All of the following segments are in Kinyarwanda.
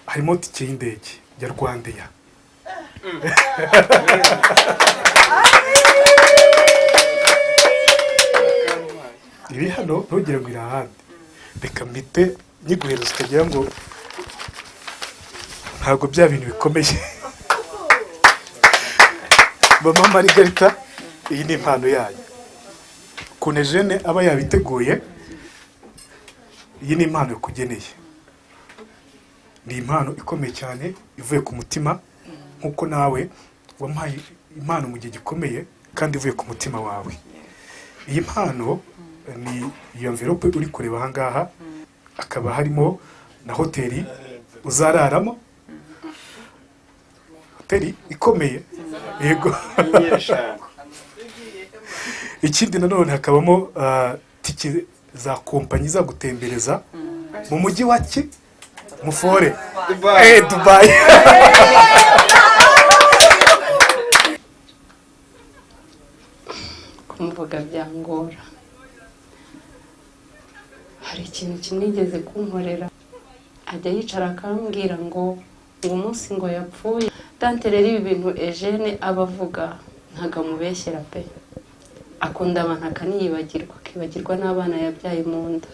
harimo tike y'indege ya Rwandair. Ibi hano ntugire ngo irahandi, reka mpite nyiguhereza ukagira ngo ntabwo bya bintu bikomeye. Mama Margarita, iyi ni impano yanyu. Kune Jene aba yabiteguye, iyi ni impano yakugeneye. Ni impano ikomeye cyane ivuye ku mutima, nkuko nawe wampaye impano mu gihe gikomeye kandi ivuye ku mutima wawe. Iyi mpano ni iyo envelope uri kureba aha ngaha, akaba harimo na hoteli uzararamo, hoteli ikomeye. Yego. Ikindi nanone hakabamo tike za kompanyi zagutembereza mu mujyi wa Mufore, Dubai. Kumvuga byangora. Hari ikintu kinigeze kunkorera, ajya yicara akambwira ngo umunsi ngo yapfuye. Tante rero ibi bintu Eugene abavuga ntaga mubeshyera pe. Akunda abantu akibagirwa n'abana yabyaye mu nda.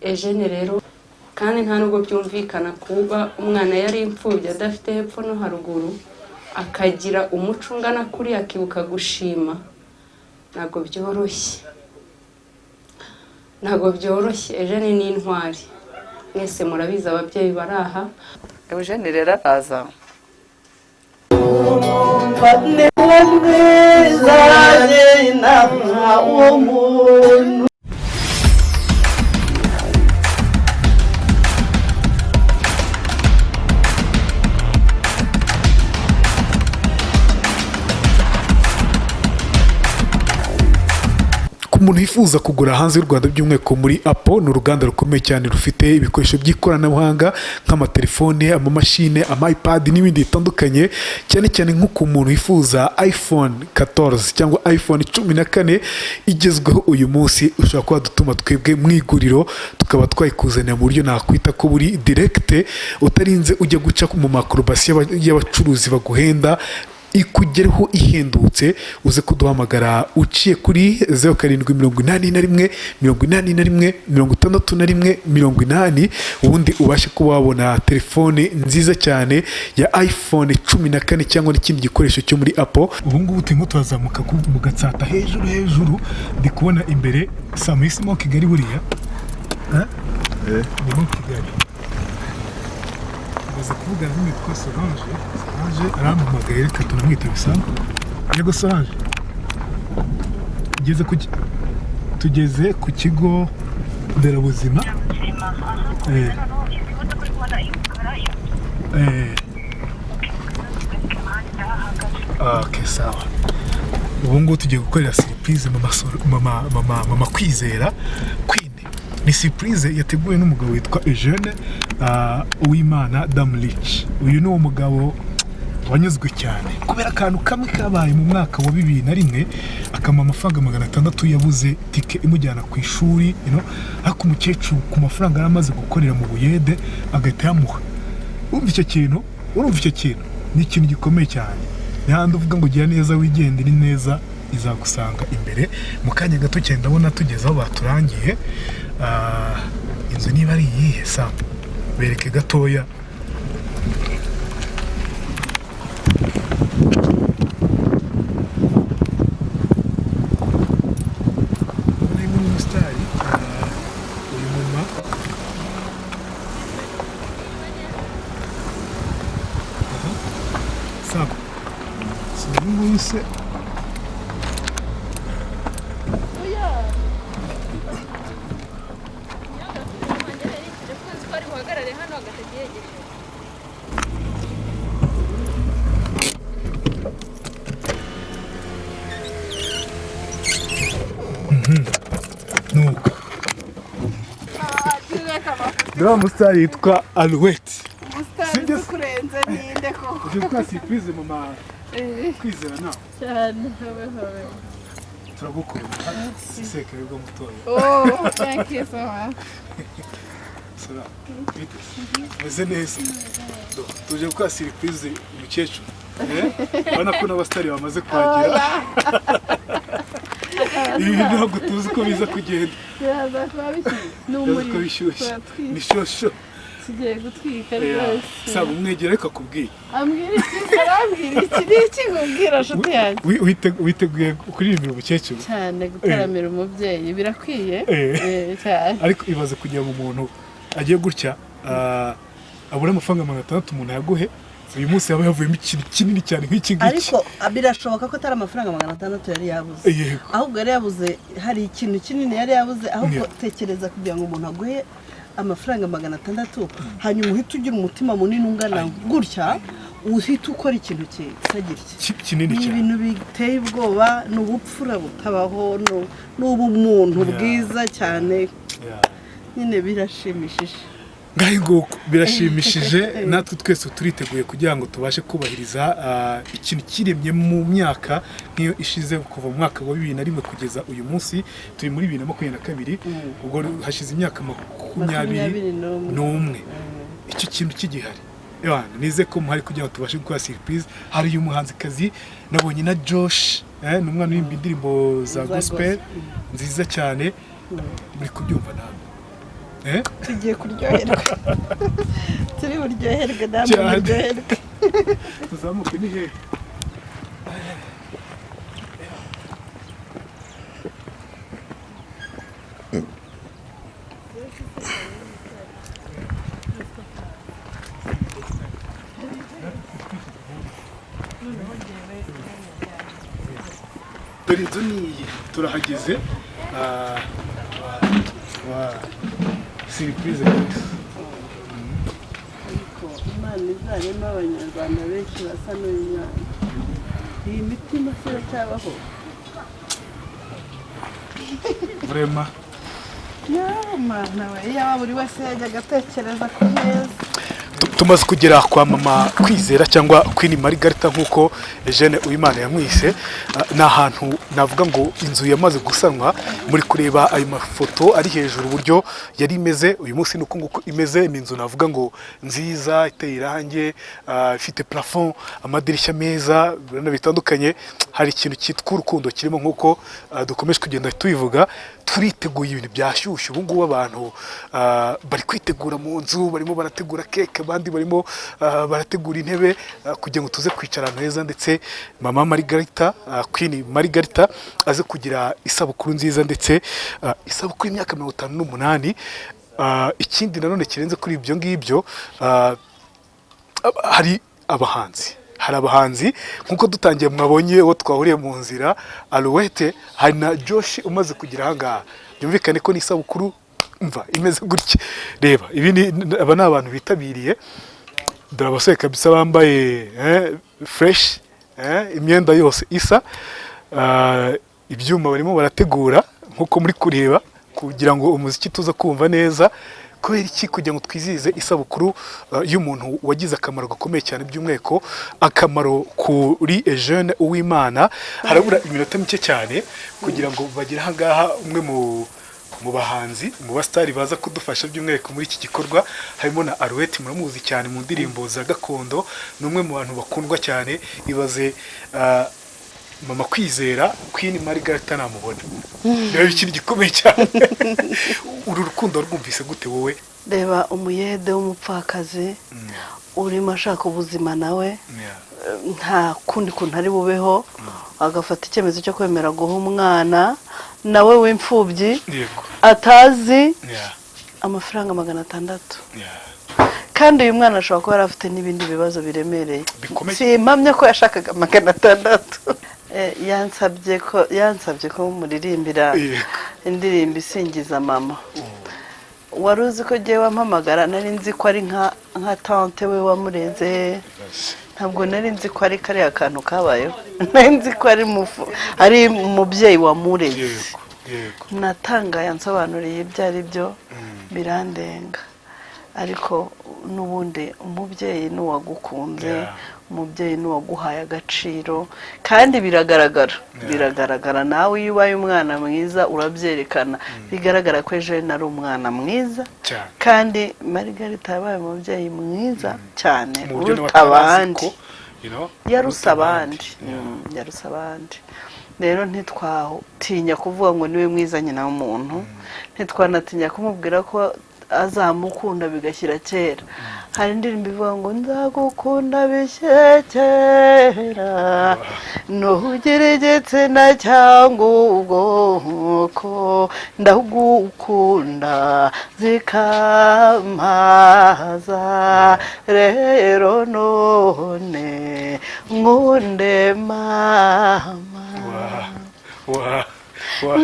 Eugene rero kandi nta nubwo byumvikana kuba umwana yari imfubyi adafite hepfo no haruguru, akagira umuco ungana kuri akibuka gushima. Ntago byoroshye. Eugene ni intwari, mwese murabizi ababyeyi baraha. Eugene rero araza umuntu yifuza kugura hanze y'u Rwanda by'umwihariko muri Apple, ni uruganda rukomeye cyane rufite ibikoresho by'ikoranabuhanga nk'amatelefone, amamashine, ama-iPad n'ibindi bitandukanye, cyane cyane nk'uko umuntu yifuza iPhone 14 cyangwa iPhone 14 igezweho uyu munsi, ushobora kuba dutuma twebwe mu iguriro tukaba twayikuzanira mu buryo nakwita ko buri direct, utarinze ujya guca mu makrobasi y'abacuruzi baguhenda, ikugereho ihendutse. Uze kuduhamagara uciye kuri 0781 81 61 80, ubundi ubashe kuba wabona telefone nziza cyane ya iPhone 14 cyangwa n'ikindi gikoresho cyo muri Apple. Ubu ngubu turimo turazamuka mu gatsata hejuru, ndi kubona imbere Samisimo Kigali buriya ni mu Kigali. Baza kuvugana n'umitwa Solange arampamagaye, reka tunamwita bisanzwe. Yego Solange, tugeze ku kigo nderabuzima. Okay, sawa. Ubu ngubu tugiye gukorera surprise mama Kwizera Queen. Ni surprise yateguwe n'umugabo witwa Eugene Uwimana Damrich. Uyu ni umugabo wanyuzwe cyane kubera akantu kamwe kabaye mu mwaka wa 2001, akama amafaranga 600 yabuze tike imujyana ku ishuri, ariko umukecuru ku mafaranga yaramaze gukorera mu Buyede agahita yamuha. Urumva icyo kintu ni ikintu gikomeye cyane. Nihandi uvuga ngo gira neza wigende ni neza izagusanga imbere. Mu kanya gato cyane ndabona tugeze aho baturangiye. Inzu niba ari iyihe sa bereke gatoya. Ndaba umusitari yitwa Alouette. Umusitari ukurenze ninde ko? Uje gukora surprise mama Kwizera nawe. Cyane. Turagukunda. Siseke rwo mutoya. Oh, thank you so much. Sara. Meze neza. Tuje gukora surprise umukecuru. Bana ko n'abastari bamaze kwagira. Ibi ntabwo tuzi ko biza kugenda. Yaza kwa biki? Nuko bishyushye. Ni shosho. Sigiye gutwika rwose. Saba umwegera ariko akubwiye. Ambwira iki arambwira iki n'iki ngubwira nshuti yanjye. Witeguye kuririmbira umukecuru Cyane gutaramira umubyeyi birakwiye. Cyane. Ariko ibaze kugira ngo umuntu agiye gutya abura amafaranga 600 umuntu yaguhe uyu munsi yaba yavuyemo ikintu kinini cyane nk'iki ngiki. Ariko birashoboka ko atari amafaranga 600 yari yabuze. Ahubwo yari yabuze hari ikintu kinini yari yabuze ahubwo tekereza kugira ngo umuntu aguhe amafaranga 600 hanyuma uhita ugira umutima munini ungana gutya uhita ukora ikintu kinini cyane. Ibintu biteye ubwoba n'ubupfura butabaho n'ubumuntu bwiza cyane. Nyine birashimishije. Ngaho birashimishije natwe twese turiteguye kugira ngo tubashe kubahiriza ikintu kiremye mu myaka nk'iyo ishize kuva mu mwaka wa 2001 kugeza uyu munsi turi muri 2022 ubwo hashize imyaka 21 icyo kintu kigihari. Nize ko muhari kugira ngo tubashe gukora surprise. Hari uyu muhanzikazi nabonye na Josh n'umwana w'imbi indirimbo za gospel nziza cyane muri kubyumva nawe. Tugiye kuryoherwa. Turi buryoherwe namwe buryoherwe. Tuzamuke ni he? Dore inzu niyi turahageze. Surprise guys. Imana izarema abanyarwanda benshi basa n'uyu. Iyi mitima se cyabaho. Vrema. Mana we yaba buri wese yajyaga atekereza ku neza. Tumaze kugera kwa mama Kwizera cyangwa Queen Margarita nkuko Eugene Uwimana yamwise. Na ahantu navuga ngo inzu yamaze gusanwa muri kureba ayo mafoto ari hejuru uburyo yari imeze uyu munsi nuko nguko imeze. Ni inzu navuga ngo nziza iteye irange ifite plafond amadirishya meza bitandukanye. Hari ikintu cyitwa urukundo kirimo nkuko dukomeje kugenda tubivuga. Turiteguye ibintu byashyushye ubu ngubu abantu bari kwitegura mu nzu barimo barategura cake abandi barimo barategura intebe kugira ngo tuze kwicara ahantu heza ndetse mama Margarita Queen Margarita aze kugira isabukuru nziza ndetse isabukuru y'imyaka 58. Ikindi nanone kirenze kuri ibyo ngibyo hari abahanzi nkuko dutangiye mwabonye wo twahuriye mu nzira Alouette. Hari na Josh umaze kugira ahangaha byumvikane ko ni isabukuru mva imeze gutya. Reba ibi aba ni abantu bitabiriye. Dore abasore kabisa bambaye fresh imyenda yose isa. Ibyuma barimo barategura nkuko muri kureba kugira ngo umuziki tuza kumva neza. Kubera iki kugira ngo twizihize isabukuru y'umuntu wagize akamaro gakomeye cyane by'umweko akamaro kuri Eugene Uwimana. Harabura iminota mike cyane kugira ngo bagire ahangaha umwe mu bahanzi mu bastari baza kudufasha by'umweko muri iki gikorwa. Harimo na Alouette muramuzi cyane mu ndirimbo za gakondo. Numwe mu bantu bakundwa cyane. Ibaze mama Kwizera Queen Margarita namubona. Reba ikintu gikomeye cyane. Uru rukundo rwumvise gute wowe? Reba umuyede w'umupfakazi urimo ashaka ubuzima nawe nta kundi kuntu ari bubeho agafata icyemezo cyo kwemera guha umwana nawe w'imfubyi atazi amafaranga 600. Kandi uyu mwana ashobora kuba afite n'ibindi bibazo biremereye. Simpamye ko yashakaga 600. Yansabye ko muririmbira indirimbo isingiza mama. Wari uzi ko giye wampamagara nari nzi ko ari nka tante we wamureze. Ntabwo nari nzi ko ari kare akantu kabayeho. Nari nzi ko ari umubyeyi wamureze. Natangaye ansobanuriye ibyo ari byo birandenga. ariko n'ubundi umubyeyi n'uwagukunze umubyeyi n'uwaguhaye agaciro kandi biragaragara nawe iyo ubaye umwana mwiza urabyerekana bigaragara ko Eugene ari umwana mwiza kandi Margarita yabaye umubyeyi mwiza cyane uruta abandi yaruse abandi rero ntitwatinya kuvuga ngo niwe mwiza nyina w'umuntu ntitwanatinya kumubwira ko azamukunda bigashyira kera hari indirimbo ivuga ngo nzagukunda bishyekera ntugire igitsina cyangwa ubwoko ndagukunda zikamaza rero none nkunde mama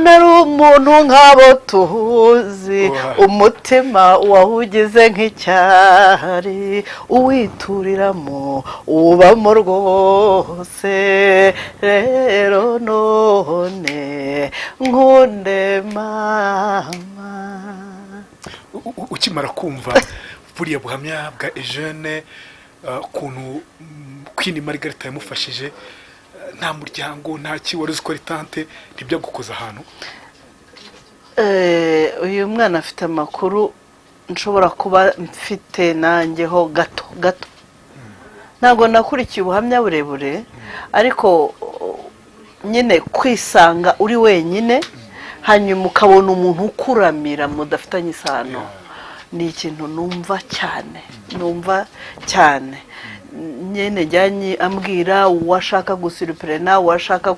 nari umuntu nk'abo tuzi umutima wawugize nk'icyari uwituriramo ubamo rwose rero none nkunde mama. Ukimara kumva buriya buhamya bwa Eugene ukuntu Queen Margarita yamufashije nta muryango nta kiwari uzi ko ari tante ntibyagukoza ahantu uyu mwana afite amakuru nshobora kuba mfite nanjyeho gato ntabwo nakurikiye ubuhamya burebure ariko nyine kwisanga uri wenyine hanyuma ukabona umuntu ukuramira mudafitanye isano ni ikintu numva cyane nyene jyanyi ambwira uwashaka gusirupirena uwashaka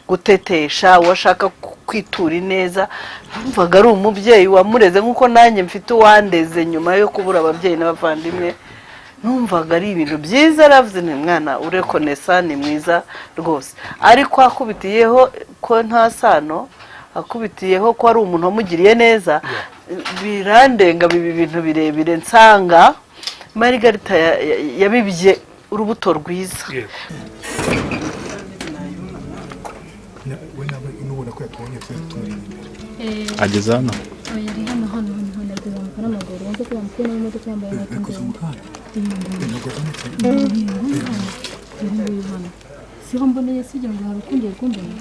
gutetesha uwashaka kwitura neza numvaga ari umubyeyi wamureze nkuko nanjye mfite uwandeze nyuma yo kubura ababyeyi n'abavandimwe numvaga ari ibintu byiza ravuze ni mwana urekonesa ni mwiza rwose ariko akubitiyeho ko nta sano akubitiyeho ko ari umuntu wamugiriye neza birandenga bibi bintu birebire nsanga Margarita yabibye urubuto rwiza ageze hano siho mboneye sijya ngo harukundiye kumbona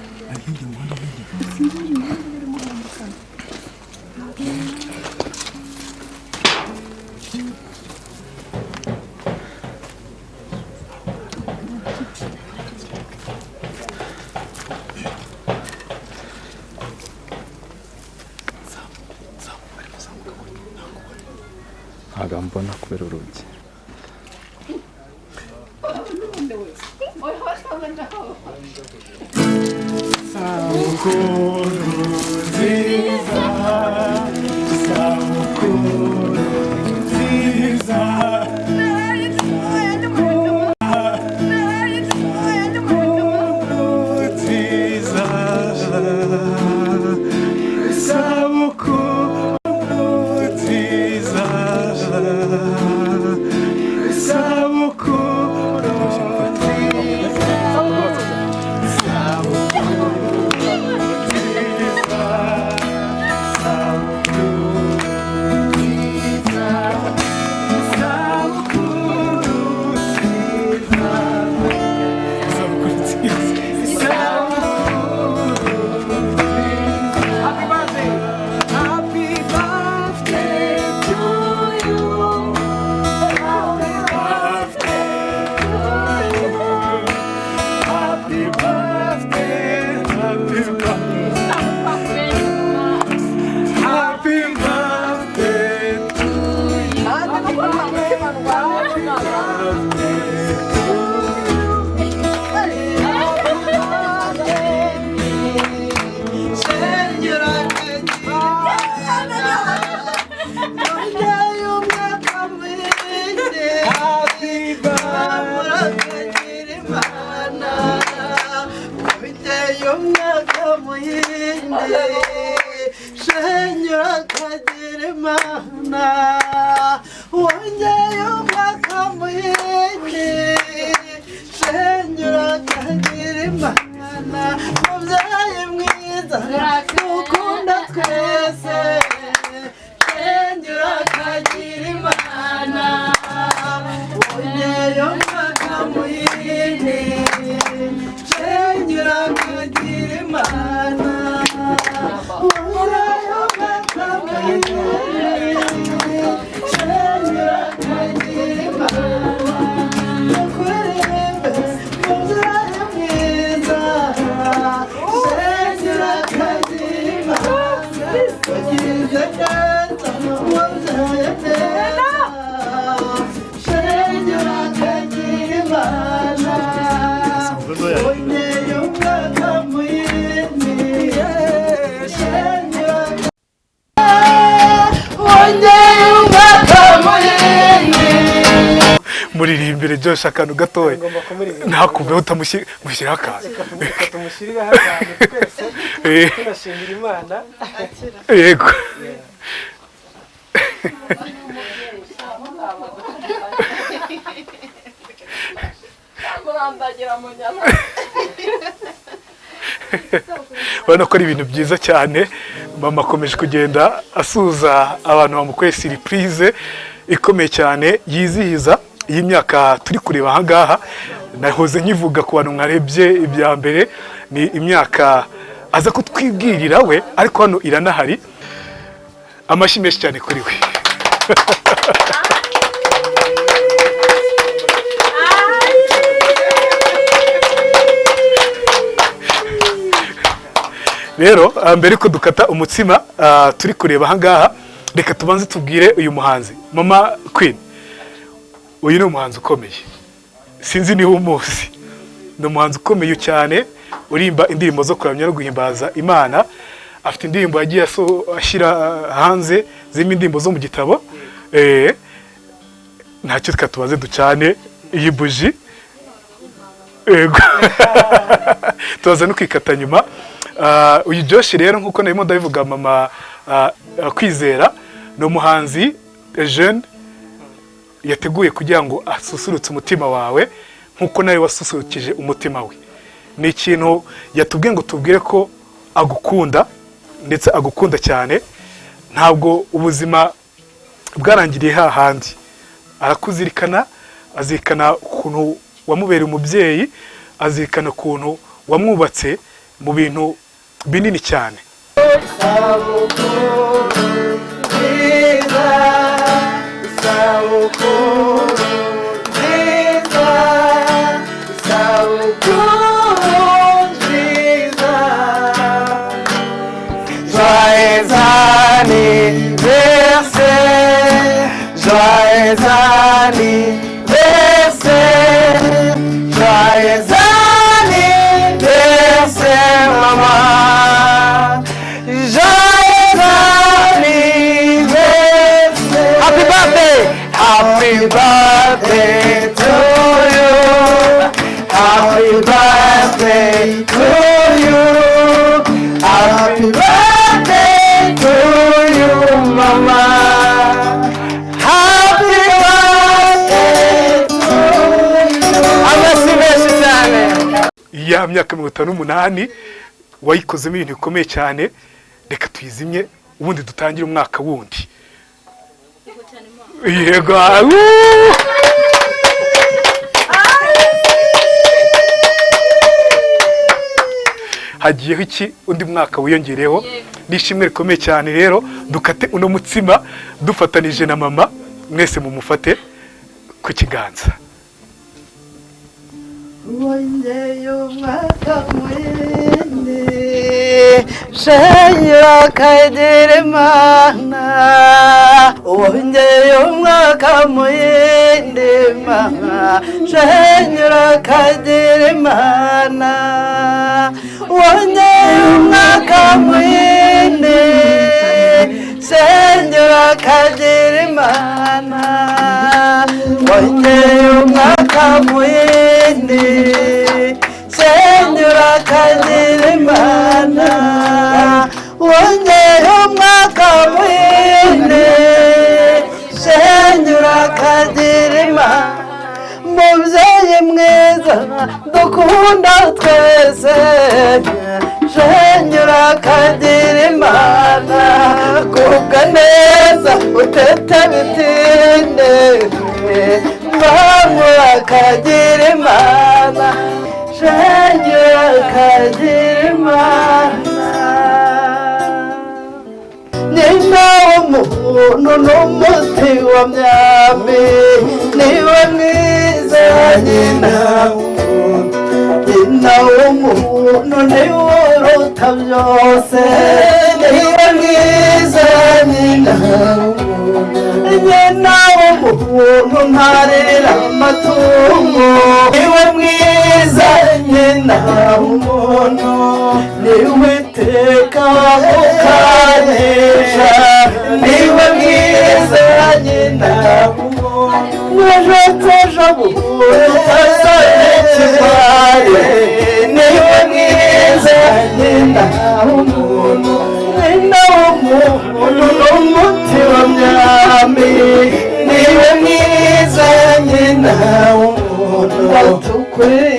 ntabwo mbona kubera urugi Ukunda twese, Shengura kagira muririmbire Josh akantu gatoya ntakuveho utamushyiraho akantu tumushyiriraho akantu twese tunashimira Imana yego urabona ko ari ibintu byiza cyane mama akomeje kugenda asuhuza abantu bamukoreye surprise ikomeye cyane yizihiza iyi myaka turi kureba aha ngaha nahoze nkivuga ku bantu mwarebye ibya mbere ni imyaka aza kutwibwirira we ariko hano iranahari amashyi menshi cyane kuri we rero mbere ko dukata umutsima turi kureba aha ngaha reka tubanze tubwire uyu muhanzi Mama Queen uyu ni umuhanzi ukomeye sinzi niba umuzi ni umuhanzi ukomeye cyane urimba indirimbo zo kuramya no guhimbaza Imana afite indirimbo yagiye ashyira hanze zirimo indirimbo zo mu gitabo ntacyo tukatubaze ducane iyi buji tubaza no kwikata nyuma uyu Josh rero nkuko narimo ndabivuga mama Kwizera ni umuhanzi jeune yateguye kugira ngo asusurutse umutima wawe nkuko nawe wasusurukije umutima we ni ikintu yatubwiye ngo tubwire ko agukunda ndetse agukunda cyane ntabwo ubuzima bwarangiriye hahandi arakuzirikana azirikana ukuntu wamubereye umubyeyi azirikana ukuntu wamwubatse mu bintu binini cyane Happy birthday to you. Happy birthday to you. Happy birthday to you, Mama. Happy birthday to you. Amasibeshi cyane. Ya myaka 58 wayikozemo ibintu bikomeye cyane reka tuyizimye ubundi dutangire umwaka wundi yego hagiyeho iki undi mwaka wiyongereho nishimwe rikomeye cyane rero dukate uno mutsima dufatanije na mama mwese mumufate ku kiganza wongeye umwaka mwene shenyura kagira Imana wongeye umwaka mwene mama shenyura kagira Imana wongeye umwaka mwene shenyura kagira Imana wongeye umwaka mwene shenyura kagira Imana wongeye umwaka mwene shenyura kagira Imana mubyeyi mwiza dukunda twese shenyura kagira Imana kubwa neza utete bitinde mama kagira Imana shenyura kagira Imana nyina w'umuntu n'umuti wa myami niwe mwiza nyina w'umuntu niwe uruta byose niwe mwiza nyina w'umuntu ntarera amatungo niwe mwiza nyina w'umuntu niwe teka ukanesha niwe mwiza nyina w'umuntu ejo utazanekibare niwe mwiza nyina w'umuntu nyina w'umuntu n'umutima myami niwe mwiza nyina w'umuntu batukweye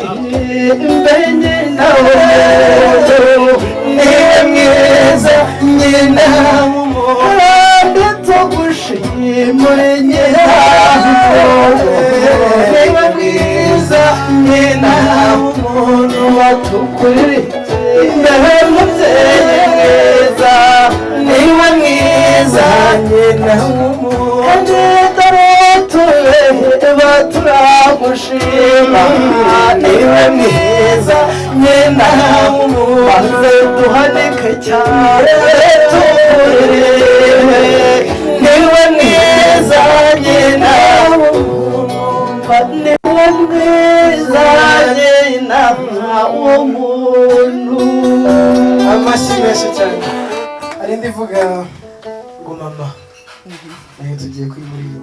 imbe nyina w'umuntu niwe mwiza nyina w'umuntu kandi tugushimure nyina w'umuntu niwe mwiza nyina w'umuntu batukweye imbe mubyeyi mwiza niwe mwiza nyina w'umuntu kandi turagushima niwe mwiza nyina w'umuntu maze duhanike cyane tukurebe niwe mwiza nyina w'umuntu niwe mwiza nyina w'umuntu amashyi menshi cyane ari ndivuga ngo mama tugiye kwimurira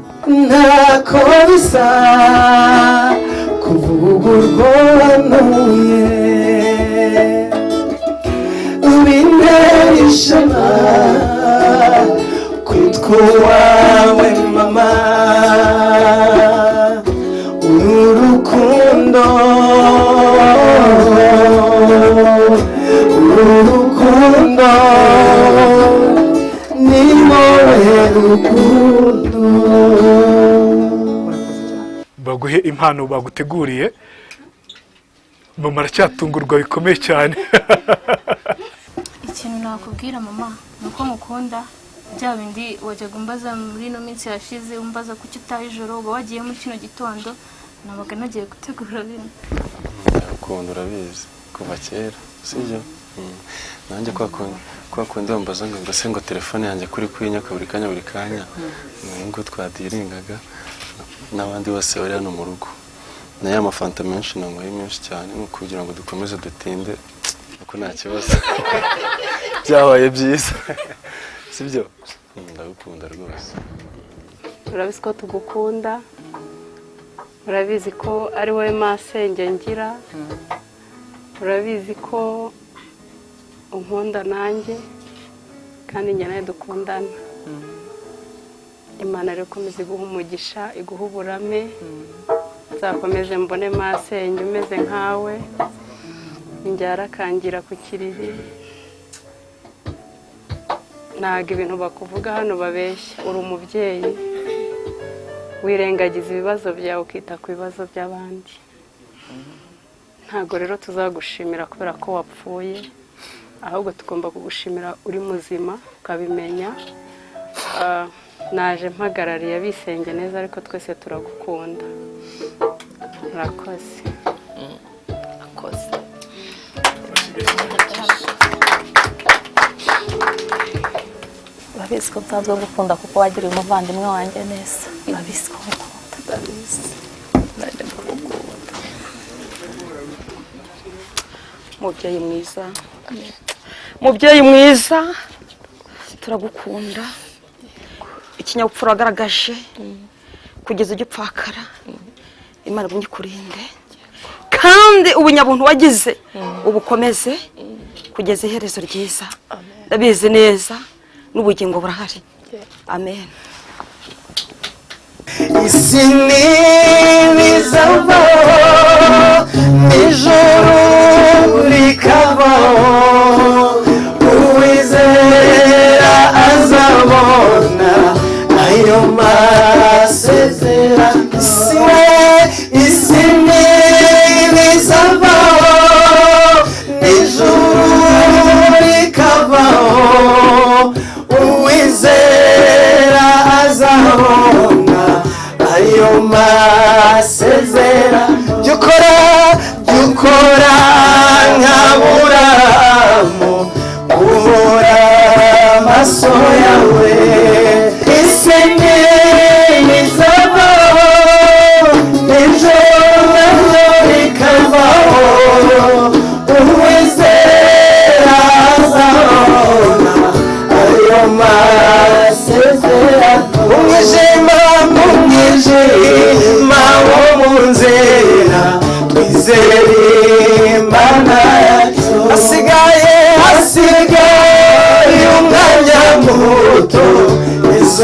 ntako bisa kuvuga urwanuye bintera ishema kwitwa uwawe mama uru rukundo ni wowe rukundo. baguhe impano baguteguriye maracyatungurwa bikomeye cyane. ikintu nakubwira mama nuko mukunda bya bindi wajyaga umbaza muri ino minsi yashize umbaza kuki utaha ijoro uba wagiye muri kino gitondo nabaga nagiye gutegura bino ukunda urabizi kuva kera sibyo nanjye kwa kundi wambaza ngo mbese ngo telefone yanjye kuri kwinyaka buri kanya ngo twadiringaga n'abandi bose bari hano mu rugo nayo amafanta menshi nanyweye menshi cyane nko kugira ngo dukomeze dutinde kuko nta kibazo byabaye byiza sibyo ndagukunda rwose. urabizi ko tugukunda urabizi ko ari wowe masenge ngira urabizi ko unkunda nanjye kandi njye nawe dukundana imana rero ikomeze iguha umugisha iguha uburame nzakomeze mbone masenge umeze nkawe njyara akangira ku kiriri ntabwo ibintu bakuvuga hano babeshya uri umubyeyi wirengagiza ibibazo byawe ukita ku bibazo by'abandi ntabwo rero tuzagushimira kubera ko wapfuye ahubwo tugomba kugushimira uri muzima ukabimenya naje mpagarariye abisenge neza ariko twese turagukunda murakoze urabizi ko nsanzwe gukunda kuko wagiriye umuvandimwe wanjye neza urabizi ko ngukunda ndabizi nanjye ndagukunda mubyeyi mwiza turagukunda ikinyabupfura wagaragaje kugeza ugipfakara imana ikurinde kandi ubunyabuntu wagize ubukomeze kugeza iherezo ryiza ndabizi neza n'ubugingo burahari amen. isi ntibizavaho ijuru rikavaho uwizera azabona ayo masezerano isi ntibizavaho ijuru rikavaho uwizera azabona ayo masezerano byukora nk'aburamu ubura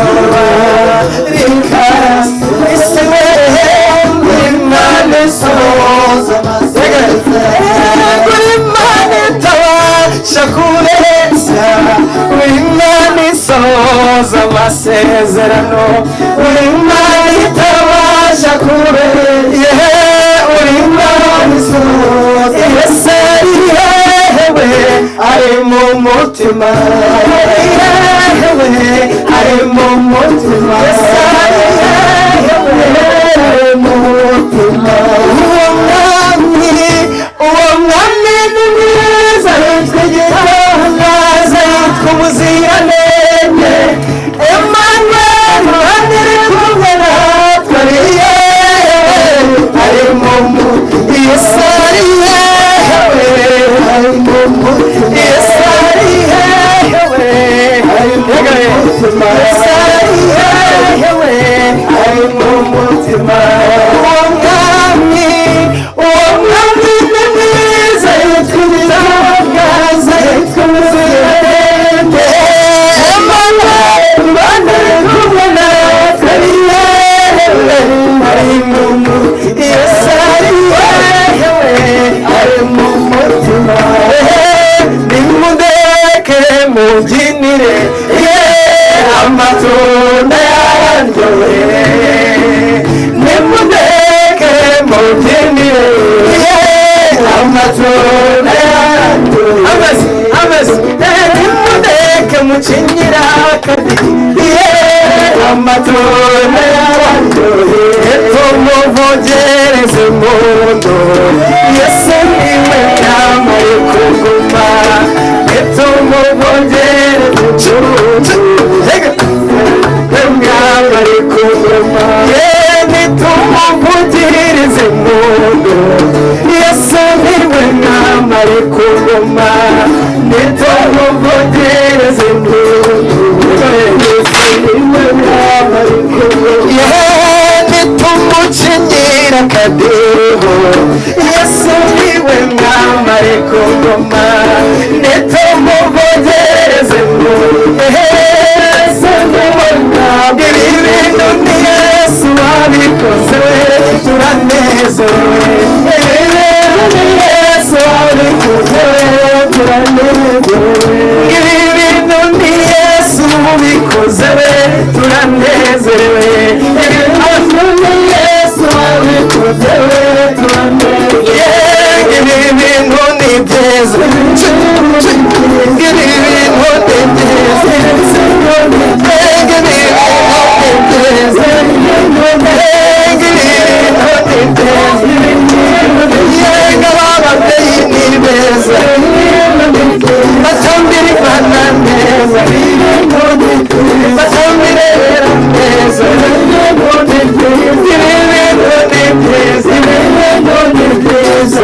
itabarika isi we Imana isohoza amasezerano Imana itabasha kubeshya Imana isohoza amasezerano Imana itabasha kubeshya Imana isohoza yewe ari mu mutima yewe ari mu mutima ari mu mutima uwo mwami ni mwiza yitwa igitangaza yitwa umuziranenge Emmanuel Ruhande ari kumwe natwe ari mu mutima Yesu ari yewe ari mu mutima Yesu ari yewe ari mu mutima Yesu ari yewe ari mu mutima uwo mwami ni mwiza yitwa igitangaza yitwa umuziranenge Emmanuel Ruhande ari kumwe natwe ari mu mutima Yesu ari yewe ari mu mutima nimundeke mubyinire amatunda yararyohe nimundeke mubyinire amatunda yararyohe amezi nimundeke mucinyira akadiho amatunda yararyohe tumuvogereze impundu Yesu niwe yambaye kuguma tumuvogereze impundu yambaye kuguma nitumuvugirize impundu Yesu niwe yambaye kuguma nitumuvugirize impundu Yesu niwe yambaye kuguma nitumucinyira akadiho Yesu niwe mwambaye kugoma nitumuvogereze Yesu niwe mwambaye ibi bintu ni Yesu wabikoze turanezerewe ibi bintu ni Yesu wabikoze turanezerewe ibi bintu ni Yesu wabikoze turanezerewe ibi bintu ni Yesu wabikoze turanezerewe ibi bintu ni byiza ibi bintu ni byiza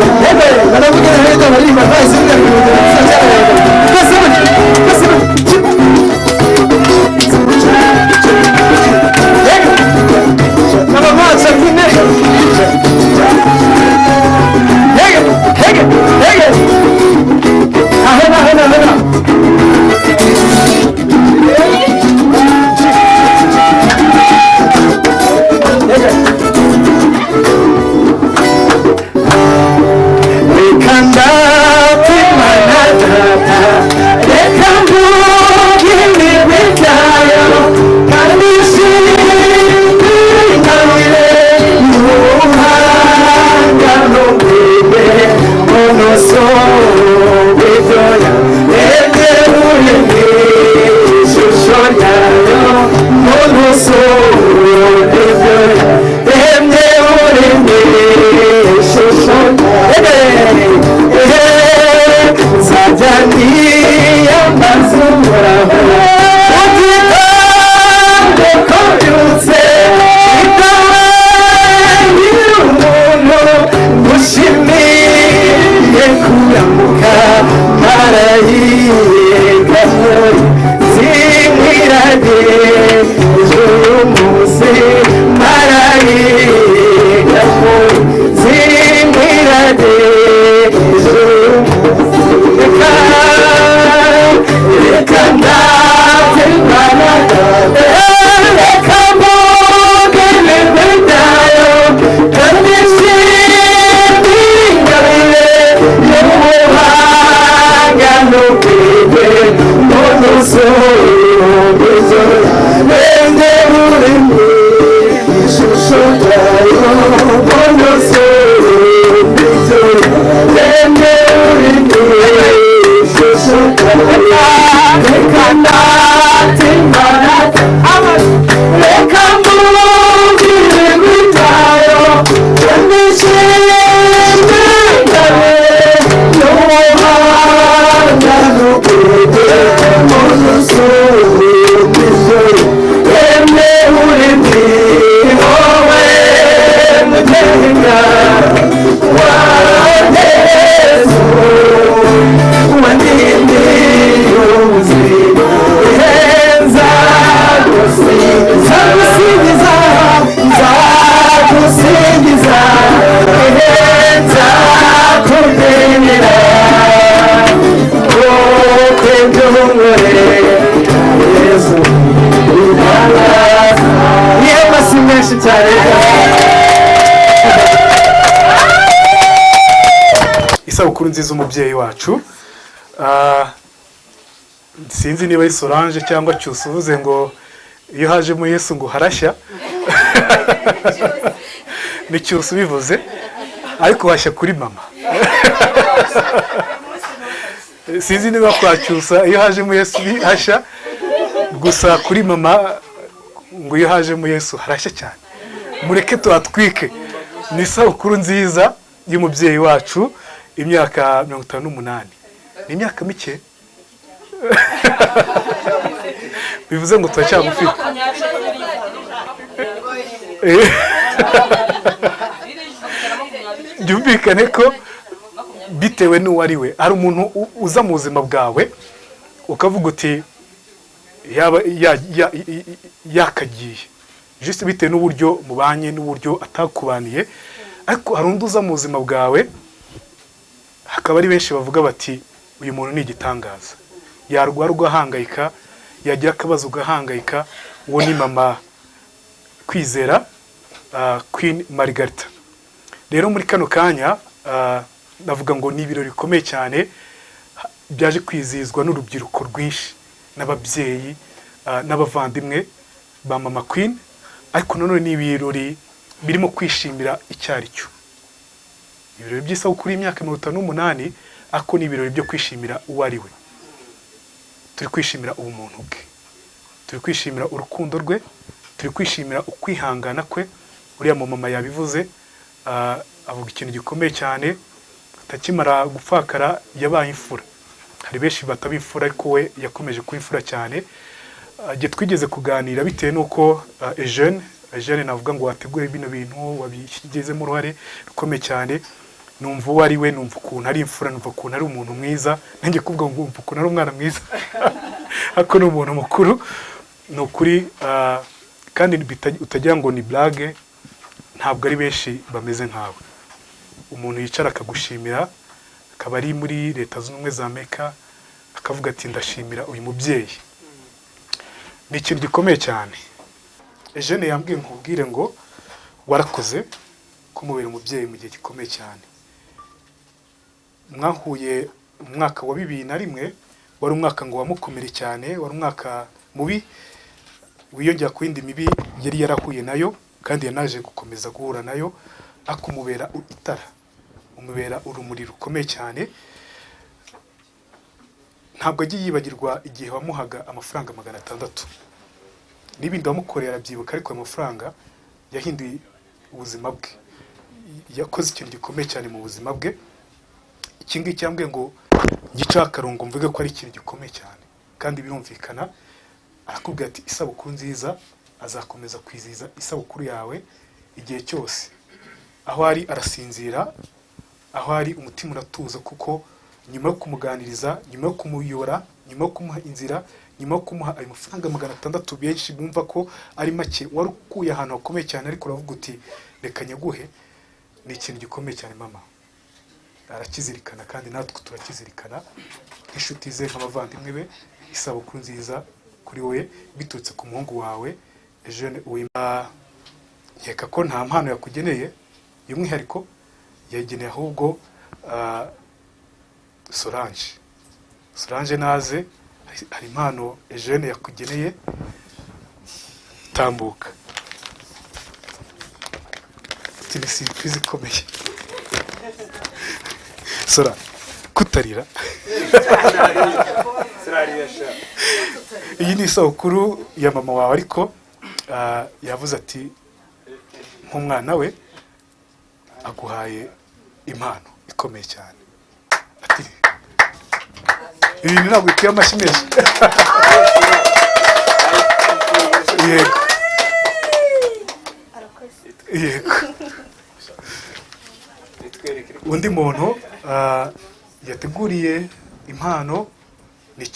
isabukuru nziza umubyeyi wacu. Sinzi niba ari Solange cyangwa Cyusa uvuze ngo iyo hajemo Yesu ngo harashya. Ni Cyusa ubivuze ariko hashya kuri mama. Sinzi niba kwa Cyusa iyo hajemo Yesu hashya, gusa kuri mama ngo iyo hajemo Yesu harashya cyane. Mureke tuhatwike. Ni isabukuru nziza y'umubyeyi wacu, imyaka 58. Ni imyaka mike. Bivuze ngo turacyamufite. Byumvikane ko bitewe n'uwo ari we, hari umuntu uza mu buzima bwawe ukavuga uti yakagiye juste bitewe n'uburyo mubanye n'uburyo atakubaniye, ariko hari undi uza mu buzima bwawe hakaba ari benshi bavuga bati uyu muntu ni igitangaza. Yarwara ugahangayika, yagira akabazo ugahangayika. Uwo ni mama Kwizera, Queen Margarita. Rero muri kano kanya navuga ngo ni ibirori bikomeye cyane byaje kwizihizwa n'urubyiruko rwinshi n'ababyeyi n'abavandimwe ba mama Queen, ariko nanone ni ibirori birimo kwishimira icyari cyo. Ibirori by'isabukuru y'imyaka 58, ariko ni ibirori byo kwishimira uwo ari we. Turi kwishimira ubumuntu bwe, turi kwishimira urukundo rwe, turi kwishimira ukwihangana kwe. Uriya mama yabivuze, avuga ikintu gikomeye cyane, atakimara gupfakara yabaye imfura. Hari benshi batabifura ariko we yakomeje kuba imfura cyane. Igihe twigeze kuganira bitewe n'uko Eugene navuga ngo wateguye bino bintu, wabigezemo uruhare rukomeye cyane. Numva uwo ari we, numva ukuntu ari imfura, numva ukuntu ari umuntu mwiza. Nanjye kuvuga ngo numva ukuntu ari umwana mwiza, ariko ni umuntu mukuru. Ni ukuri, kandi utagira ngo ni blague. Ntabwo ari benshi bameze nkawe. Umuntu yicara akagushimira, akaba ari muri Leta Zunze Ubumwe za Amerika, akavuga ati ndashimira uyu mubyeyi. Ni ikintu gikomeye cyane. Eugene yambwiye nkubwire ngo warakoze kumubera umubyeyi mu gihe gikomeye cyane. Mwahuye mu mwaka wa 2001, wari umwaka ngo wamukomere cyane, wari umwaka mubi wiyongera ku yindi mibi yari yarahuye nayo, kandi yanaje gukomeza guhura nayo. Akumubera itara, umubera urumuri rukomeye cyane. Ntabwo agiye yibagirwa igihe wamuhaga amafaranga 600. N'ibindi wamukorera byibuka, ariko amafaranga yahinduye ubuzima bwe. Yakoze ikintu gikomeye cyane mu buzima bwe. Ikindi cyambwe ngo gica akarongo mvuge ko ari ikintu gikomeye cyane, kandi birumvikana. Arakubwira ati isabukuru nziza, azakomeza kwizihiza isabukuru yawe igihe cyose. Aho ari arasinzira, aho ari umutima uratuza, kuko nyuma yo kumuganiriza, nyuma yo kumuyora, nyuma yo kumuha inzira, nyuma yo kumuha ayo mafaranga 600 benshi bumva ko ari make, wari ukuye ahantu hakomeye cyane, ariko uravuga uti reka nyaguhe. Ni ikintu gikomeye cyane. Mama arakizirikana, kandi natwe turakizirikana nk'inshuti ze, nk'abavandimwe be. Isabukuru nziza kuri wowe biturutse ku muhungu wawe Eugene Uwimana. Yeka ko nta mpano yakugeneye y'umwihariko, yageneye ahubwo Solange naze, hari impano Eugene yakugeneye. Tambuka. Ni surprise ikomeye. Sora kutarira. Iyi ni isabukuru ya mama wawe, ariko yavuze ati nk'umwana we aguhaye impano ikomeye cyane. Ati ibintu ntabwo bikwiye amashyi menshi. Yego. Yego. Undi muntu yateguriye impano ni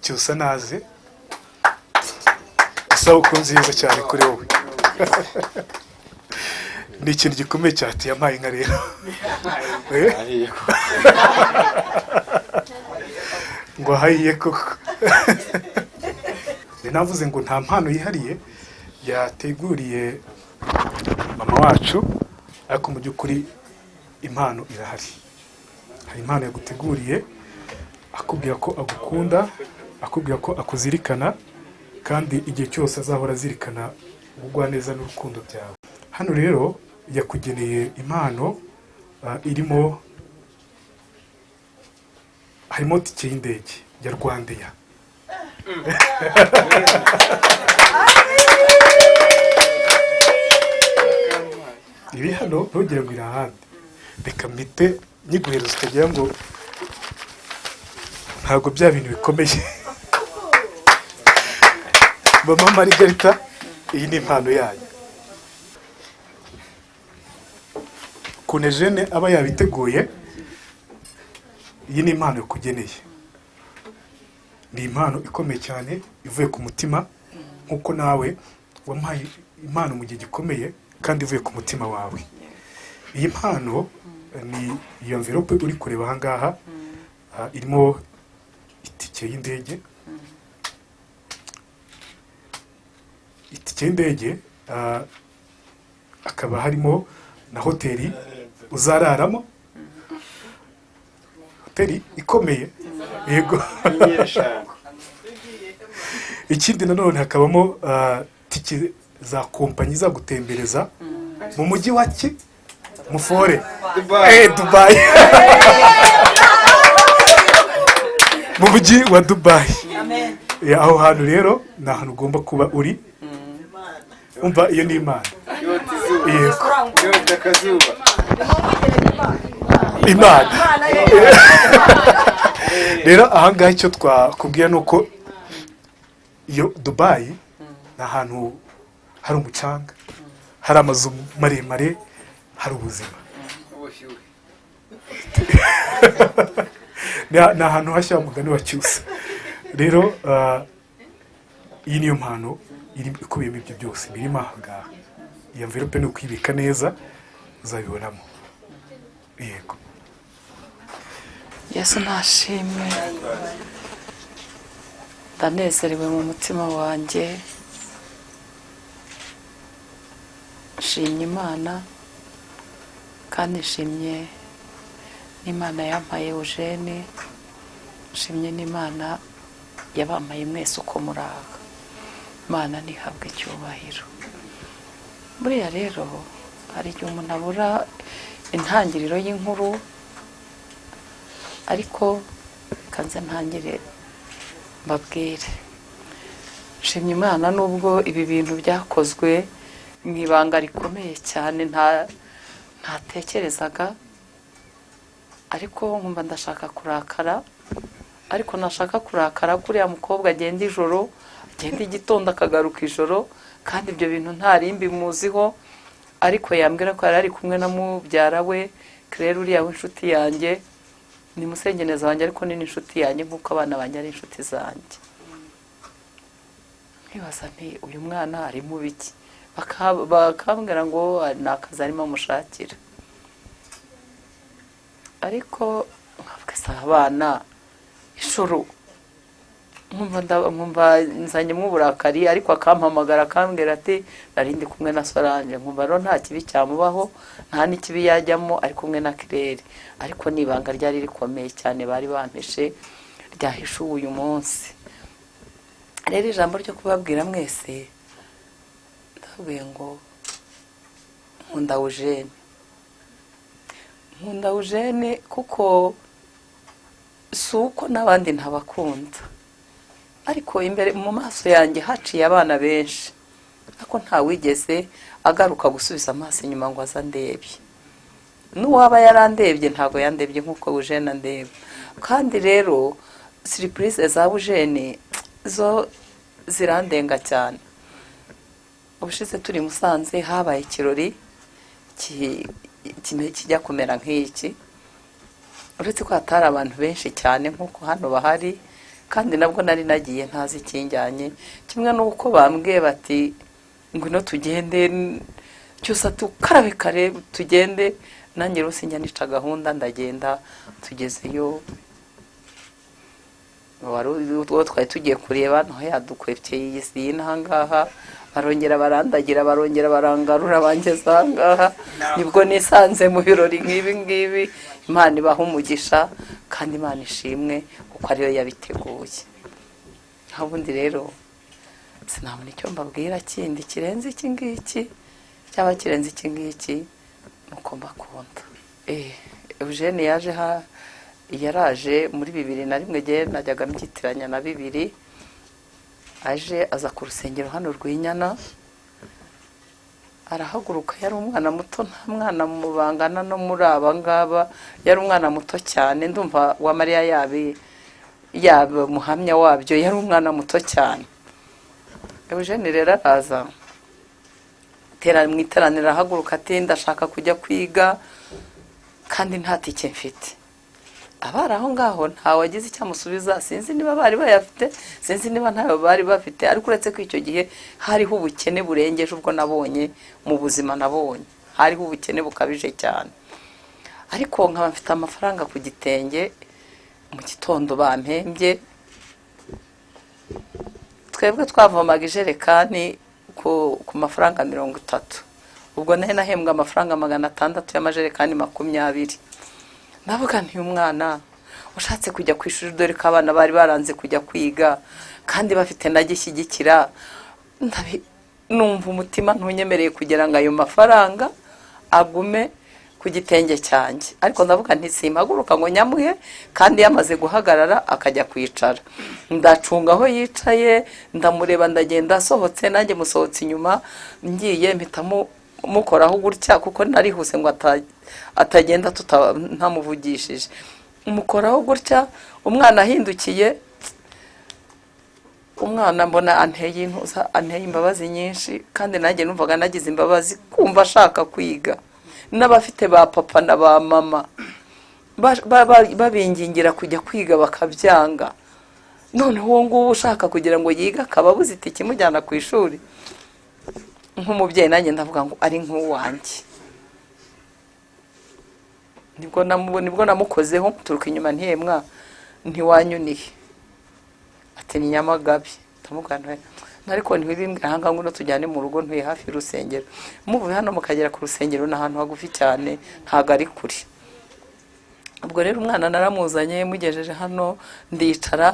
Cyusa naze. Isabukuru nziza cyane kuri wowe. Ni ikintu gikomeye cyane yampaye inka rero. Ngo ahayiye koko. Navuze ngo nta mpano yihariye yateguriye mama wacu, ariko mu by'ukuri impano irahari. Hari impano yaguteguriye, akubwira ko agukunda, akubwira ko akuzirikana, kandi igihe cyose azahora azirikana ubugwaneza n'urukundo byawe. Hano rero yakugeneye impano harimo tike y'indege ya Rwandair. Iri hano ntugire ngo iri ahandi, reka mpite nyiguhereza utagira ngo ntabwo bya bintu bikomeye. Mama Margarita, iyi ni impano yayo. Ukuntu Eugene aba yabiteguye, iyi ni impano yakugeneye. Ni impano ikomeye cyane ivuye ku mutima, nk'uko nawe wampaye impano mu gihe gikomeye kandi ivuye ku mutima wawe. Iyi mpano ni iyo envelope uri kureba aha ngaha, irimo itike y'indege. Itike y'indege, akaba harimo na hoteli uzararamo, hoteli ikomeye. Yego. Ikindi nanone hakabamo tike za kompanyi zagutembereza mu mujyi wa Mufore, Dubai. Mu mujyi wa Dubai. Aho hantu rero ni ahantu ugomba kuba uri. Umva, iyo ni Imana. Imana. Rero ahangaha icyo twakubwira ni uko iyo Dubai ni ahantu hari umucanga, hari amazu maremare, hari ubuzima. Ni ahantu hashya umugani wa Cyusa. Rero iyi niyo mpano ikubiyemo ibyo byose birimo aha ngaha. Iyi envelope ni ukwibika neza, uzabibonamo. Yego. Yesu nashimwe, ndanezerewe mu mutima wanjye, nshimye Imana kandi nshimye n'Imana yampaye Eugene, nshimye n'Imana yabampaye mwese uko muraga. Imana ntihabwe icyubahiro. Buriya rero hari igihe umuntu abura intangiriro y'inkuru, ariko kanze ntangire mbabwire. Nshimye Imana nubwo ibi bintu byakozwe mu ibanga rikomeye cyane ntatekerezaga, ariko nkumva ndashaka kurakara, ariko nashaka kurakara kuriya mukobwa agenda ijoro, agenda igitondo akagaruka ijoro, kandi ibyo bintu ntarimbi muziho, ariko yambwira ko yari ari kumwe na mubyara we Claire, uriya w'inshuti yanjye, ni musengeneza wanjye ariko ni n'inshuti yanjye nk'uko abana banjye ari inshuti zanjye. Nkibaza nti uyu mwana ari mu biki, bakambwira ngo ni akazi arimo amushakira, ariko nkavuga se abana ijoro, nkumva nzanyemo uburakari, ariko akampamagara akambwira ati narindi kumwe na Solange. Nkumva rero nta kibi cyamubaho, nta n'ikibi yajyamo, ari kumwe na Claire, ariko n'ibanga ryari rikomeye cyane bari bampishe, ryahishuwe uyu munsi. Rero ijambo ryo kubabwira mwese, ndabwiye ngo nkunda Eugene. Nkunda Eugene kuko si uko n'abandi ntabakunda, ariko imbere mu maso yanjye haciye abana benshi, ariko ntawigeze agaruka gusubiza amaso inyuma ngo aza ndebye. N'uwaba yarandebye ntabwo yandebye nk'uko Eugene andeba. Kandi rero surprise za Eugene zo zirandenga cyane. Ubushize turi Musanze habaye ikirori kijya kumera nk'iki, uretse ko hatari abantu benshi cyane nk'uko hano bahari, kandi nabwo nari nagiye ntazi ikinjyanye, kimwe n'uko bambwiye bati ngwino tugende cyose tukarabe kare tugende, nanjye rero sinjya nica gahunda, ndagenda. Tugezeyo wari uwo twari tugiye kureba naho yadukwepye iyi si n'ahangaha barongera barandagira barongera barangarura bangeza ahangaha nibwo nisanze mu birori nk'ibi ngibi Imana ibaha umugisha kandi Imana ishimwe kuko ariyo yabiteguye ubundi rero sinabona icyo mbabwira kindi kirenze iki ngiki cyaba kirenze iki ngiki nuko mbakunda Eugene yaraje muri 2001 gihe najyaga mbyitiranya na 2000 aje aza ku rusengero hano rw'inyana arahaguruka yari umwana muto nta mwana mubangana no muri abangaba yari umwana muto cyane ndumva wa Mariya yaba muhamya wabyo yari umwana muto cyane Eugene rero araza mu iteraniro ahaguruka ati ndashaka kujya kwiga kandi nta tike mfite abari aho ngaho ntawe wagize icyamusubiza sinzi niba bari bayafite sinzi niba ntayo bari bafite ariko uretse ko icyo gihe hariho ubukene burengeje ubwo nabonye mu buzima nabonye hariho ubukene bukabije cyane ariko nkaba mfite amafaranga ku gitenge mu gitondo bampembye twebwe twavomaga ijerekani ku mafaranga 30 ubwo nahe nahembwa amafaranga 600 y'amajerekani 20 navuga nti umwana ushatse kujya ku ishuri dore ko abana bari baranze kujya kwiga kandi bafite nagishyigikira numva umutima ntunyemereye kugira ngo ayo mafaranga agume ku gitenge cyanjye ariko ndavuga nti simpaguruka ngo nyamuhe kandi yamaze guhagarara akajya kwicara ndacunga aho yicaye ndamureba ndagenda asohotse nanjye musohotse inyuma ngiye mpitamo mukoraho gutya kuko narihuse ngo atagenda ntamuvugishije umukoraho gutya umwana ahindukiye umwana mbona anteye imbabazi nyinshi kandi nanjye numvaga nagize imbabazi kumva ashaka kwiga n'abafite ba papa na ba mama babingingira kujya kwiga bakabyanga none uwo nguwo ushaka kugira ngo yiga akaba abuze itike imujyana ku ishuri nk'umubyeyi nanjye ndavuga ngo ari nk'uwanjye nibwo namukozeho turuka inyuma ntiyemwa ntiwanyunihe ati ni Nyamagabe ndamugana ariko ntibimbwira hanga ngo tujyane mu rugo ntuye hafi y'urusengero muvuye hano mukagera ku rusengero n'ahantu hagufi cyane ntago ari kuri ubwo rero umwana naramuzanye mugejeje hano ndicara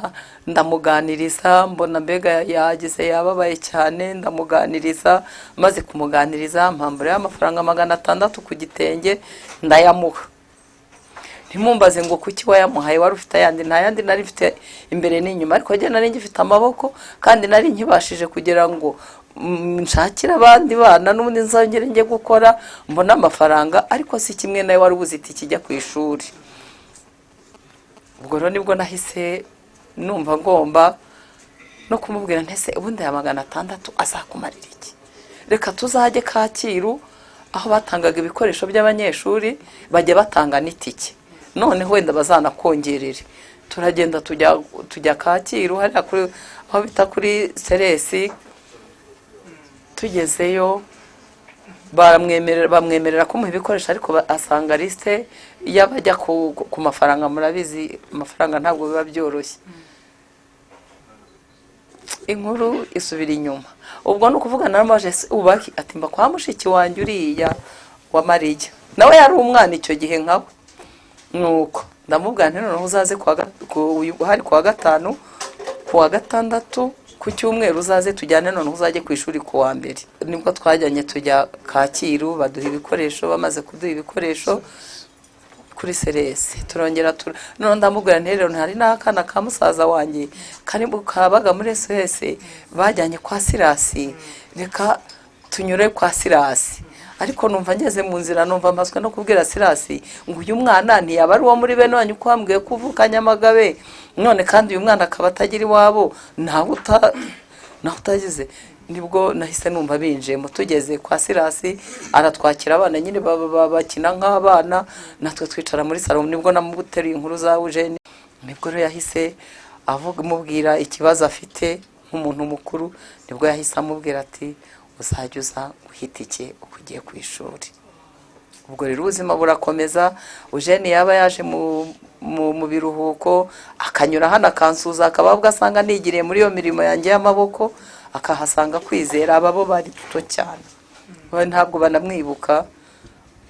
ndamuganiriza mbona mbega yagize yababaye cyane ndamuganiriza maze kumuganiriza mpambura y'amafaranga 600 ku gitenge ndayamuha ntimumbaze ngo kuki wayamuhaye wari ufite ayandi nta yandi nari mfite imbere n'inyuma ariko njye nari ngifite amaboko kandi nari nkibashije kugira ngo nshakira abandi bana n'ubundi nzongere njye gukora mbona amafaranga ariko si kimwe nawe wari ubuze itike kijya ku ishuri ubwo rero nibwo nahise numva ngomba no kumubwira ntese ubundi ya 600 azakumarira iki reka tuzajye Kacyiru aho batangaga ibikoresho by'abanyeshuri bajya batanga n'itike none wenda bazanakongerere turagenda tujya Kacyiru hari aho bita kuri Seresi tugezeyo bamwemerera kumuha ibikoresho ariko asanga liste y'abajya ku mafaranga murabizi amafaranga ntabwo biba byoroshye inkuru isubira inyuma ubwo no kuvugana n'amaje ubaki atimba kwa mushiki wanjye uriya wa Mariya nawe yari umwana icyo gihe nkawe nuko ndamubwira nti none uzaze hari kuwa gatanu kuwa gatandatu ku cyumweru uzaze tujyane none uzajye ku ishuri ku wa mbere nibwo twajyanye tujya Kacyiru baduha ibikoresho bamaze kuduha ibikoresho kuri Seresi turongera none ndamubwira nti rero hari n'akana ka musaza wanjye kari kabaga muri SOS bajyanye kwa Sirasi reka tunyure kwa Sirasi ariko numva ngeze mu nzira numva mpaswe no kubwira Sirasi ngo uyu mwana ntiyaba ari uwo muri bene wanyu ko wambwiye kuvuka Nyamagabe none kandi uyu mwana akaba atagira iwabo nawe utagize nibwo nahise numva binjemo tugeze kwa Sirasi aratwakira abana nyine bakina nk'abana natwe twicara muri salon nibwo namuteruye inkuru za Eugene nibwo rero yahise mubwira ikibazo afite nk'umuntu mukuru nibwo yahise amubwira ati uzajya uza guhita iki ugiye ku ishuri ubwo rero ubuzima burakomeza. Eugene yaba yaje mu biruhuko akanyura hano akansuza, akaba ubwo asanga nigiriye muri iyo mirimo yanjye y'amaboko, akahasanga kwizera. Aba bo bari duto cyane, ntabwo banamwibuka,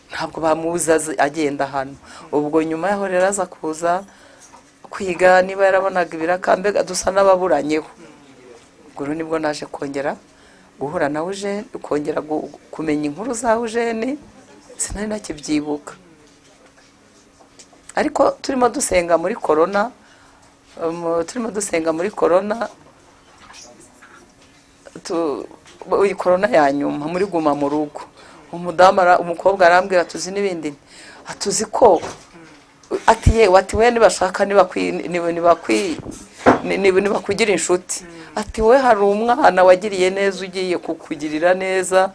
ntabwo bamuza agenda hano. Ubwo nyuma yaho rero aza kuza kwiga, niba yarabonaga ibiraka mbega dusa n'ababuranyeho. Ubwo rero nibwo naje kongera guhura na Eugene, kongera kumenya inkuru za Eugene, sinari nakibyibuka. Ariko turimo dusenga muri corona, corona ya nyuma muri guma mu rugo, umukobwa arambwira tuzi n'ibindi, atuzi ko ati yewe, ati we nibashaka nibakugira inshuti, ati we hari umwana wagiriye neza ugiye kukugirira neza,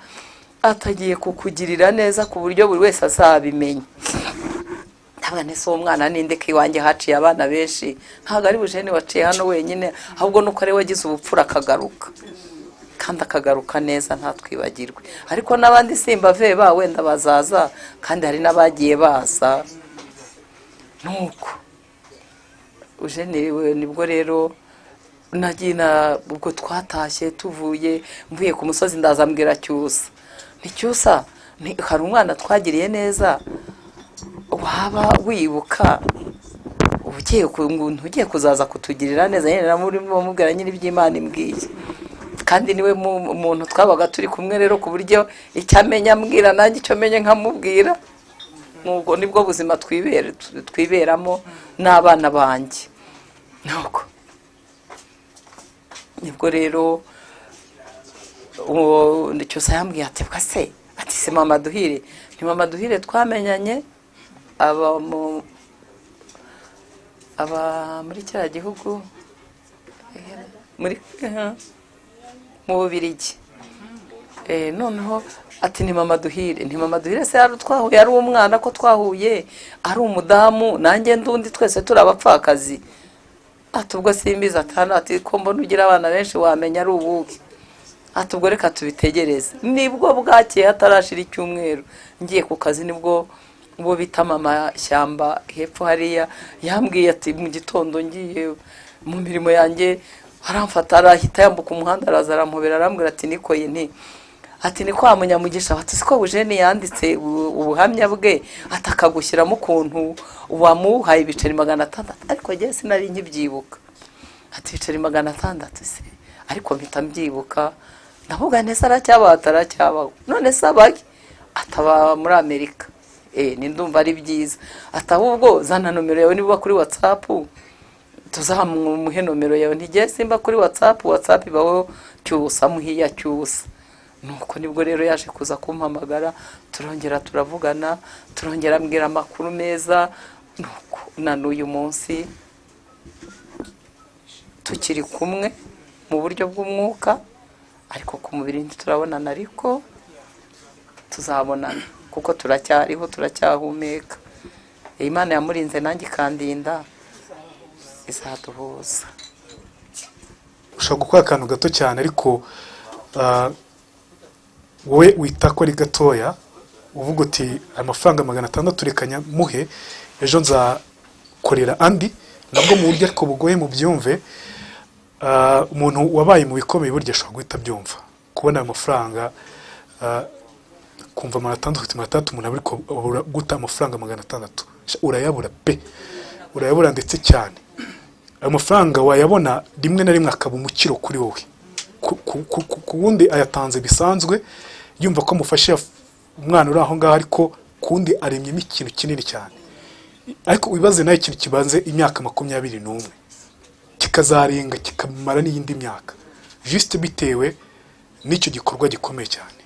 atagiye kukugirira neza ku buryo buri wese azabimenya. Ntabwo nese uwo mwana ninde ko iwanjye haciye abana benshi, ntabwo ari Eugene waciye hano wenyine, ahubwo nuko ari we wagize ubupfura akagaruka, kandi akagaruka neza ntatwibagirwe. Ariko n'abandi simba veba wenda bazaza, kandi hari n'abagiye baza. Nuko Eugene nibwo rero nagina, ubwo twatashye tuvuye mvuye ku musozi, ndazambwira Cyusa, ni Cyusa, hari umwana twagiriye neza, waba wibuka ugiye kuzaza kutugirira neza. Nyine namurimo mubwira nyine iby'Imana imbwiye, kandi niwe muntu twabaga turi kumwe rero, ku buryo icyamenya ambwira nanjye icyo menye nkamubwira. Nubwo nibwo buzima twiberamo n'abana banjye. Nuko nibwo rero Cyusa yambwiye ati bwase, ati se mama Duhire, ni mama Duhire twamenyanye aba muri cya gihugu mu Bubiligi. Noneho ati ni mama Duhire, ni mama Duhire se yari twahuye ari umwana ko twahuye ari umudamu, nanjye ndundi twese turi abapfakazi. Ati ubwo simbiza atana, ati ko mbona ugira abana benshi wamenya ari ubuki. Ati ubwo reka tubitegereze. Nibwo bwakeye hatarashira icyumweru ngiye ku kazi, nibwo uwo bita mama Shyamba hepfo hariya yambwiye ati mu gitondo ngiye mu mirimo yanjye, aramfata arahita yambuka umuhanda, araza arampobera arambwira ati nikoye nti, ati ni kwa Munyamugisha, ati siko Eugene yanditse ubuhamya bwe, atakagushyiramo ukuntu wamuhaye ibiceri 600. Ariko njye sinari nkibyibuka, ati ibiceri 600 se, ariko mpita mbyibuka, ndavuga neza aracyabaho. None se abaye ataba muri Amerika, ni ndumva ari byiza. Ati ahubwo zana nomero yawe niba kuri WhatsApp, tuzamuhe nomero yawe. Ntigiye simba kuri WhatsApp ibaho Cyusa, muhiya Cyusa. Nuko nibwo rero yaje kuza kumpamagara, turongera turavugana, turongera ambwira amakuru meza. Nuko na n'uyu munsi tukiri kumwe mu buryo bw'umwuka, ariko ku mubiri turabonana, ariko tuzabonana kuko turacyariho, turacyahumeka. Imana yamurinze nanjye ikandinda, izaduhuza. ushobora gukora akantu gato cyane, ariko wowe wita ko ari gatoya, uvuga uti amafaranga 600 reka muhe, ejo nzakorera andi, nabwo mu buryo ariko bugoye mu byumve. Umuntu wabaye mu bikomeye burya ashobora guhita byumva, kubona amafaranga kumva 600 umuntu ariko guta amafaranga 600 urayabura pe, urayabura ndetse cyane. Ayo mafaranga wayabona rimwe na rimwe akaba umukiro kuri wowe, ku wundi ayatanze bisanzwe yumva ko mufashe umwana uri aho ngaho, ariko kundi aremyemo ikintu kinini cyane. Ariko wibaze nayo ikintu kibanze imyaka 21 kikazarenga kikamara n'iyindi myaka, juste bitewe n'icyo gikorwa gikomeye cyane.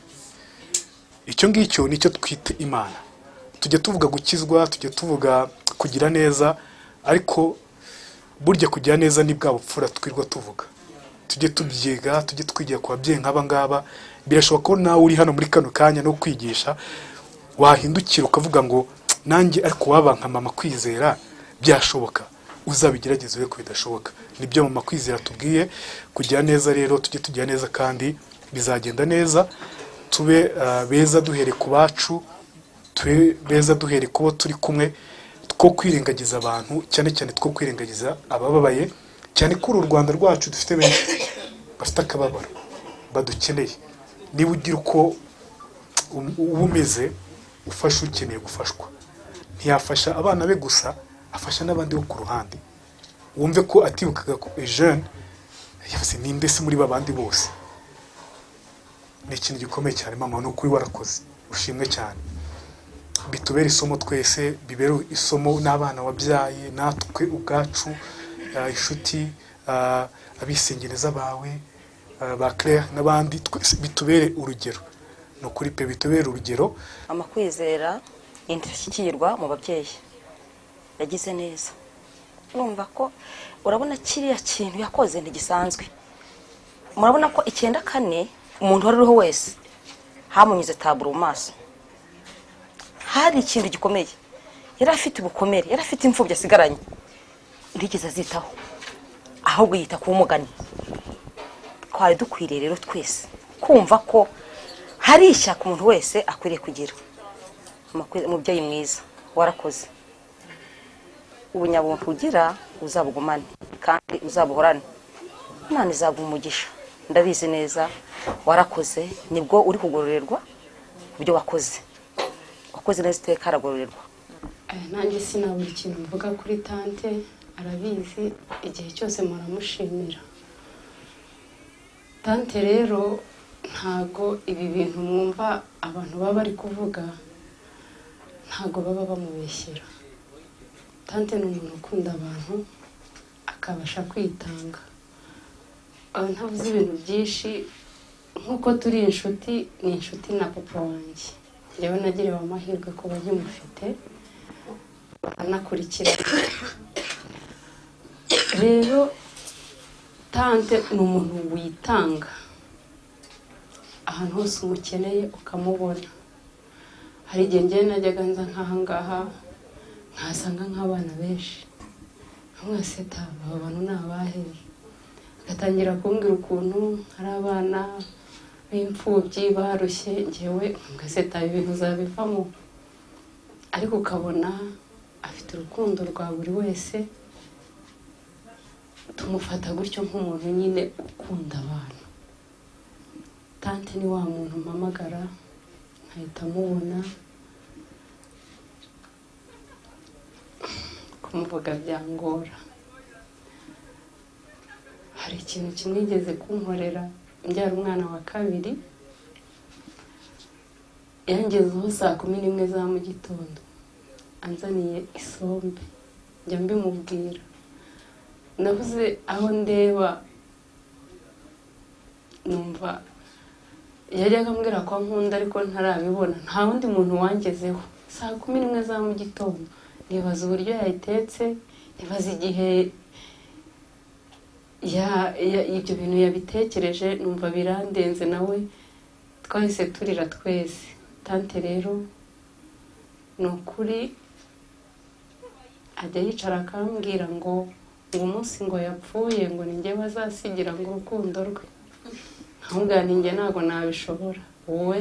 Icyo ngicyo nicyo twite Imana. Tujye tuvuga gukizwa, tujye tuvuga kugira neza, ariko burya kugira neza ni bwa bupfura twirwa tuvuga. Tujye tubyiga, tujye twigira ku babyeyi nk'aba ngaba. Birashoboka ko nawe uri hano muri kano kanya no kwigisha wahindukira ukavuga ngo nanjye ariko waba nka mama Kwizera byashoboka, uzabigerageze we ko bidashoboka. Nibyo mama Kwizera tubwiye, kugira neza rero tujye tugira neza kandi bizagenda neza. Tube beza duhere ku bacu, tube beza duhere kubo turi kumwe, two kwirengagiza abantu, cyane cyane two kwirengagiza abababaye, cyane ko uru Rwanda rwacu dufite benshi bafite akababaro badukeneye. Niba ugira uko uba umeze, ufasha ukeneye gufashwa. Ntiyafasha abana be gusa, afasha n'abandi bo ku ruhande. Wumve ko atibukaga ko Eugene yavuze ninde se muri babandi bose. Ni ikintu gikomeye cyane mama, no kuri warakoze, ushimwe cyane. Bitubere isomo twese, bibere isomo n'abana wabyaye, natwe ubwacu, inshuti, abisengereza bawe, ba Claire n'abandi, twese bitubere urugero. No kuri pe bitubere urugero. Amakwizera indashyikirwa mu babyeyi yagize neza. Urumva ko urabona kiriya kintu yakoze ntigisanzwe. Murabona ko 94 umuntu wari uriho wese hamunyuze taburo mu maso. Hari ikintu gikomeye. Yari afite ubukomere, yari afite imfubyi asigaranye. Ndigeze azitaho. Ahubwo yita ku mugani. Twari dukwiriye rero twese kumva ko hari ishyaka umuntu wese akwiriye kugira. Umubyeyi mwiza warakoze. Ubunyabuntu ugira uzabugumane kandi uzabuhorane. Imana izaguha umugisha. Ndabizi neza warakoze, nibwo uri kugororerwa ibyo wakoze. Wakoze neza iteka aragororerwa. Nanjye sinabura ikintu mvuga kuri tante, arabizi igihe cyose muramushimira. Tante rero ntago ibi bintu mwumva abantu baba bari kuvuga, ntago baba bamubeshyera. Tante ni umuntu ukunda abantu, akabasha kwitanga. Ntavuze ibintu byinshi, nkuko turi inshuti, ni inshuti na papa wanjye. Yewe nagiriwe amahirwe kuba nkimufite, anakurikirana. Rero tante ni umuntu witanga. Ahantu hose umukeneye ukamubona. Hari igihe njyewe najyaga nza nk'ahangaha, nkasanga nk'abana benshi. Nkamwaseta, aba bantu ni abahe? Agatangira kumbwira ukuntu hari abana b'imfubyi barushye, njyewe ngaseta ibintu uzabivamo. Ariko ukabona afite urukundo rwa buri wese, tumufata gutyo nk'umuntu nyine ukunda abantu. Tante ni wa muntu mpamagara nkahita mubona, kumuvuga byangora. Hari ikintu kimwe igeze kunkorera, mbyara umwana wa kabiri, yangezeho saa 11 za mu gitondo, anzaniye isombe, njya mbimubwira. Navuze aho ndeba, numva yajyaga ambwira ko nkunda ariko ntarabibona. Nta wundi muntu wangezeho saa 11 za mu gitondo. Nibaza uburyo yayitetse, nibaza igihe ibyo bintu yabitekereje, numva birandenze. Nawe twahise turira twese. Tante rero ni ukuri ajya yicara akambwira ngo umunsi ngo yapfuye ngo ninjye bazasigira ngo urukundo rwe. Ahubwo ninjye ntago nabishobora. Wowe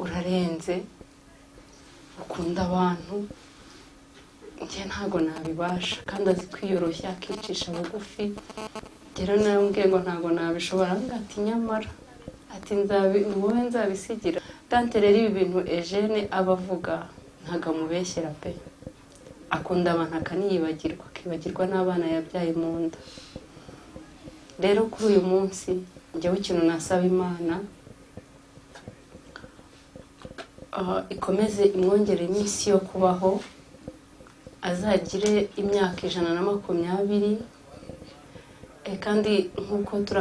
urarenze, ukunda abantu, njye ntago nabibasha. Kandi azi kwiyoroshya, akicisha bugufi. Rero narambwiye ngo ntago nabishobora. Ati nyamara, ati wowe nzabisigira. Tante rero ibi bintu Eugene abavuga ntago amubeshyera pe. Akunda abantu akaniyibagirwa, akibagirwa n'abana yabyaye mu nda. Rero kuri uyu munsi njyewe ikintu nasaba Imana, ikomeze imwongere iminsi yo kubaho, azagire imyaka 120. Kandi nkuko turi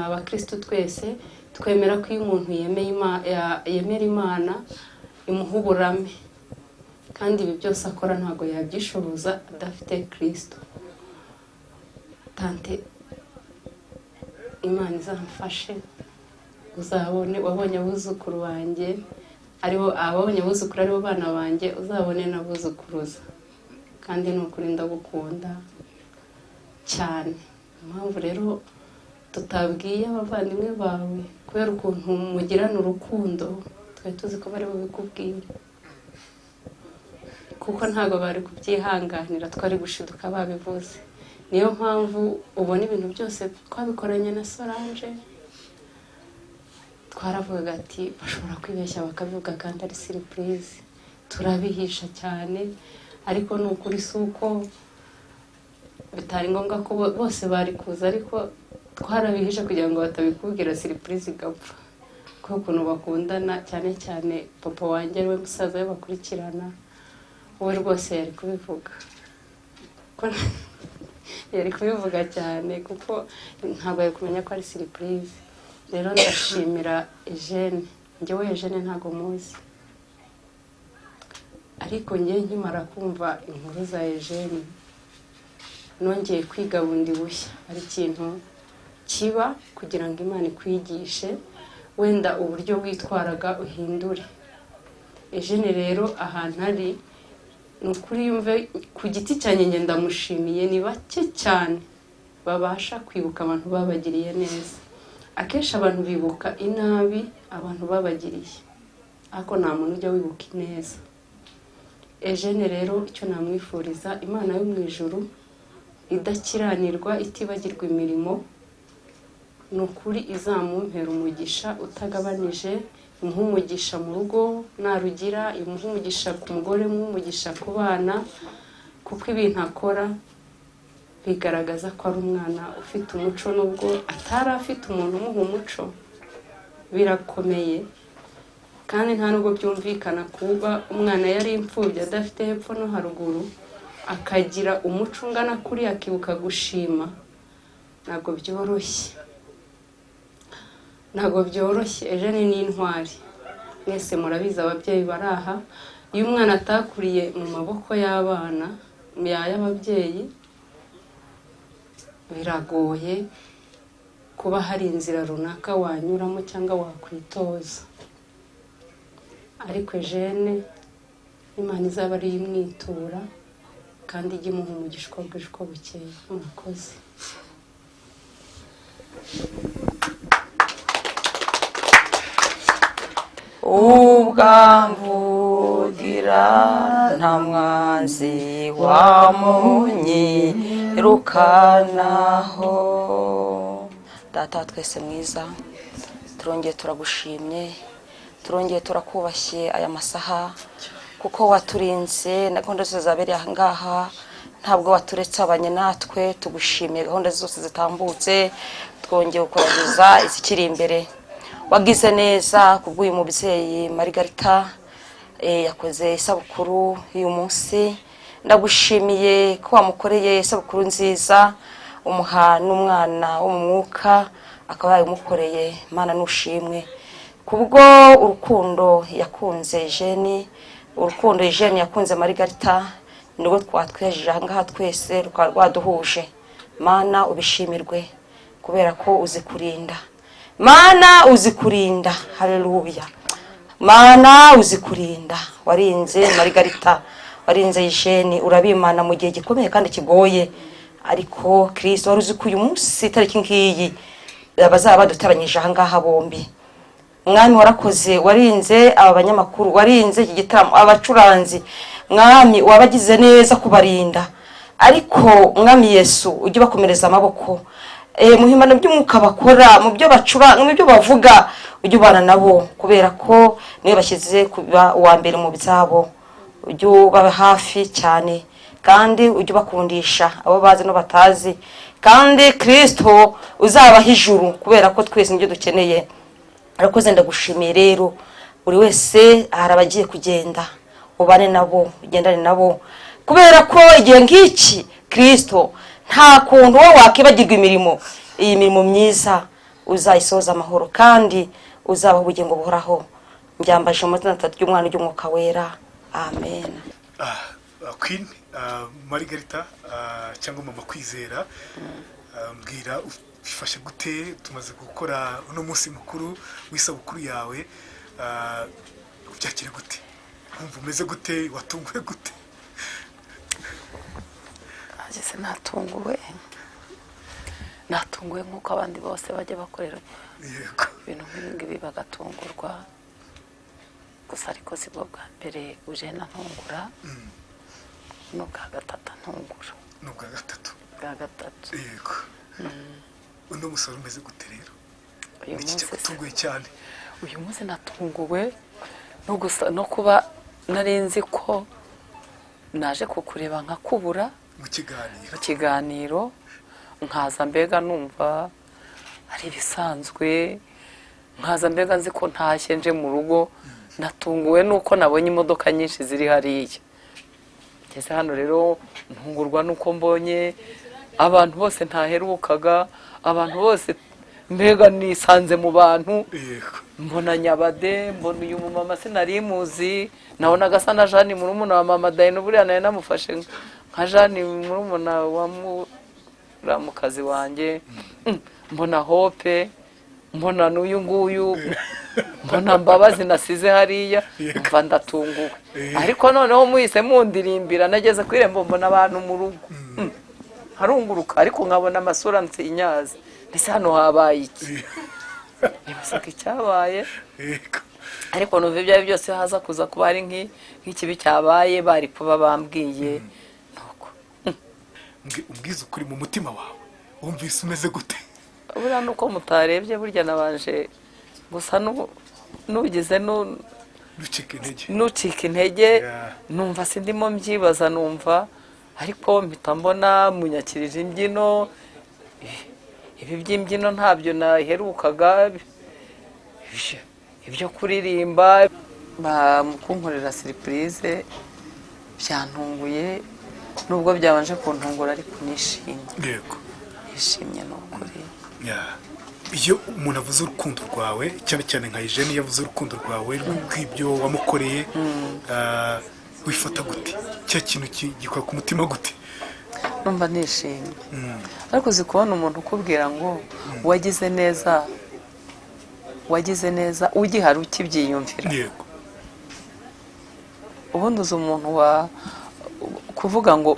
abakristo twese twemera ko iyo umuntu yemera Imana imuha uburame, kandi ibi byose akora ntago yabyishoboza adafite Kristo. Tante, Imana izamfashe, uzabone wabonye abuzukuru banjye, ababonye abuzukuru aribo bana banjye, uzabone n'abuzukuruza. Kandi ni ukuri ndagukunda cyane. Impamvu rero tutabwiye abavandimwe bawe, kubera ukuntu mugirana urukundo, twari tuzi ko bari bubikubwire kuko ntabwo bari kubyihanganira, twari gushiduka babivuze. Niyo mpamvu ubona ibintu byose twabikoranye na Solange, twaravugaga ati bashobora kwibeshya bakabivuga kandi ari surprise, turabihisha cyane. Ariko ni ukuri si uko bitari ngombwa ko bose bari kuza, ariko twarabihisha kugira ngo batabikubwira surprise igapfa. Kuko ukuntu bakundana, cyane cyane papa wanjye we musaza we bakurikirana, we rwose yari kubivuga, yari kubivuga cyane kuko ntabwo yari kumenya ko ari surprise. Rero ndashimira Eugene, njyewe Eugene ntabwo muzi, ariko njye nkimara kumva inkuru za Eugene nongeye kwiga bundi bushya. Ari ikintu kiba kugira ngo Imana ikwigishe wenda uburyo witwaraga uhindure. Eugene rero ahantu ari ni ukuri yumve ku giti cyanjye njye ndamushimiye. Ni bake cyane babasha kwibuka abantu babagiriye neza. Akenshi abantu bibuka inabi abantu babagiriye, ariko nta muntu ujya wibuka ineza. Eugene rero icyo namwifuriza, Imana yo mu ijuru idakiranirwa itibagirwa imirimo, ni ukuri izamumpera umugisha utagabanije, imuha umugisha mu rugo narugira, imuha umugisha ku mugore, imuha umugisha ku bana, kuko ibintu akora bigaragaza ko ari umwana ufite umuco. Nubwo atari afite umuntu umuha umuco, birakomeye kandi nta nubwo byumvikana kuba umwana yari imfubyi adafite hepfo no haruguru akagira umuco ungana kuri, akibuka gushima. Ntabwo byoroshye, ntabwo byoroshye. Eugene ni intwari, mwese murabizi ababyeyi baraha. Iyo umwana atakuriye mu maboko y'abana y'ababyeyi, biragoye kuba hari inzira runaka wanyuramo cyangwa wakwitoza. Ariko Eugene Imana izaba ari imwitura kandi ijye imuha umugisha uko bwije uko bukeye. Murakoze. ubwamvugira nta mwanzi wamunyirukanaho. Data twese mwiza, turongeye turagushimye, turongeye turakubashye aya masaha, kuko waturinze na gahunda zose zabereye aha ngaha. Ntabwo waturetse abanye natwe, tugushimiye gahunda zose zitambutse, twongeye gukora izikiri imbere. Wagize neza kubw'uyu mubyeyi Margarita yakoze isabukuru y'uyu munsi. Ndagushimiye ko wamukoreye isabukuru nziza, umuha n'umwana wo mu mwuka akaba yamukoreye. Mana nushimwe kubwo urukundo yakunze Eugene, urukundo Eugene yakunze Margarita, nibwo twatwejeje aha ngaha twese rukaba rwaduhuje. Mana ubishimirwe kubera ko uzi kurinda. Mana uzi kurinda, haleluya. Mana uzi kurinda, warinze Margarita, warinze Eugene, urabimana mu gihe gikomeye kandi kigoye. Ariko Kristo wari uzi ko uyu munsi tariki ngiyi bazaba badutaranyije aha ngaha bombi. Mwami warakoze, warinze aba banyamakuru, warinze iki gitaramo, abacuranzi. Mwami wabagize neza kubarinda. Ariko Mwami Yesu ujye bakomereza amaboko. Muhimana by'umwuka bakora, mu byo bacuranga, mu byo bavuga, ujye ubana nabo, kubera ko niwe bashyize kuba uwa mbere mu byabo. Ujye ubaba hafi cyane kandi ujye bakundisha abo bazi no batazi. Kandi Kristo uzabaha ijuru, kubera ko twese nibyo dukeneye. Arakoze, ndagushimiye rero. Buri wese arabagiye kugenda, ubane nabo, ugendane nabo, kubera ko igihe ngiki Kristo nta kuntu wowe wakibagirwa imirimo. Iyi mirimo myiza uzayisoza amahoro kandi uzabaho ubugingo buhoraho. Mbyambaje mu mazina atatu y'Umwana n'Umwuka wera, amen. Queen Margarita cyangwa Mama Kwizera, mbwira bifashe gute? Tumaze gukora uno munsi mukuru w'isabukuru yawe, ubyakire gute? Wumva umeze gute? Watunguwe gute? Ageze natunguwe nk'uko abandi bose bajya bakorera ibintu nk'ibi bagatungurwa. gusa ariko si bwo bwa mbere uje ntungura n'ubwa gatatu ntungura n'ubwa gatatu bwa gatatu yego uno musore umeze gute rero uyu munsi cyagutunguye cyane uyu munsi natunguwe no kuba nari nzi ko naje kukureba nkakubura mu kiganiro nkaza mbega numva ari ibisanzwe nkaza mbega nzi ko ntashye nje mu rugo natunguwe nuko nabonye imodoka nyinshi ziri hariya ngeze hano rero ntungurwa nuko mbonye abantu bose ntaherukaga abantu bose mbega nisanze mu bantu mbona Nyabade mbona uyu mumama sinari muzi nabonaga asa na Jane murumuna wa mama Dayino buriya nayo namufashe nka Jane murumuna wa muramukazi wanjye mbona Hope mbona n'uyu nguyu mbona Mbabazi nasize hariya mva ndatunguwe ariko noneho muhise mundirimbira nageze ku irembo mbona abantu mu rugo harunguruka ariko nkabona amasura nsinyazi ndetse hano habaye iki nibasaka icyabaye ariko numva ibyo byose haza kuza kuba ari nk'ikibi cyabaye bari kuba bambwiye nuko ubwiza ukuri mu mutima wawe wumvise umeze gute buriya nuko mutarebye burya nabanje gusa nugize nucika intege numva sindimo mbyibaza numva ariko mpita mbona munyakirije imbyino ibi by'imbyino ntabyo naherukaga ibyo kuririmba kunkorera surprise byantunguye nubwo byabanje kuntungura ariko nishimye nishimye n'ukuri iyo umuntu avuze urukundo rwawe cyane cyane nka Eugene yavuze urukundo rwawe rw'ibyo wamukoreye wifata gute cya kintu gikora ku mutima gute numva nishimye ariko uzi kubona umuntu ukubwira ngo wagize neza ugihari ukibyiyumvira yego ubundi uzi umuntu kuvuga ngo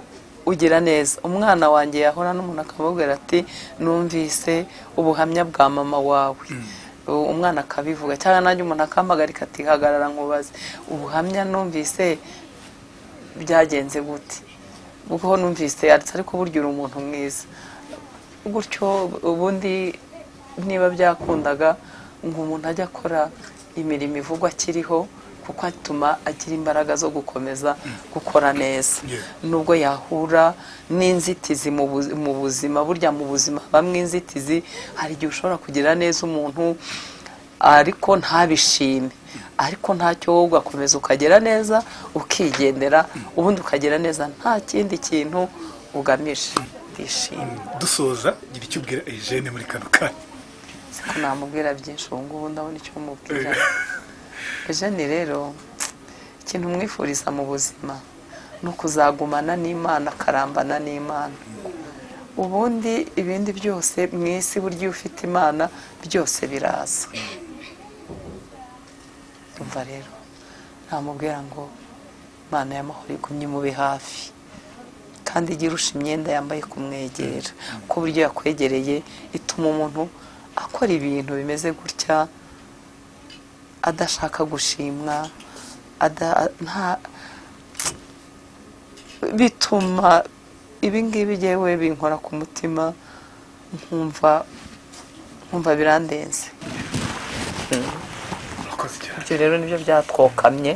ugira neza umwana wanjye yahora n'umuntu akamubwira ati numvise ubuhamya bwa mama wawe umwana akabivuga cyangwa nanjye umuntu akampagarika ati hagarara nkubaze ubuhamya numvise byagenze gute kuko numvise ariko burya uri umuntu mwiza gutyo ubundi niba byakundaga ngo umuntu ajya akora imirimo ivugwa akiriho kuko atuma agira imbaraga zo gukomeza gukora neza nubwo yahura n'inzitizi mu buzima burya mu buzima bamwe inzitizi hari igihe ushobora kugira neza umuntu ariko ntabishime ariko ntacyo wowe ugakomeza ukagera neza ukigendera ubundi ukagera neza nta kindi kintu ugamije ndishimye dusoza gira icyo ubwira Eugene muri kano kanya siko namubwira byinshi ubu ngubu ndabona icyo mubwira Eugene rero ikintu mwifuriza mu buzima ni ukuzagumana n'Imana akarambana n'Imana ubundi ibindi byose mu isi burya iyo ufite Imana byose biraza umva rero ntamubwira ngo Imana y'amahoro igumye mube hafi kandi igira urusha imyenda yambaye kumwegera ko buryo yakwegereye ituma umuntu akora ibintu bimeze gutya adashaka gushimwa bituma ibingibi yewe binkora ku mutima nkumva birandenze ibyo rero nibyo byatwokamye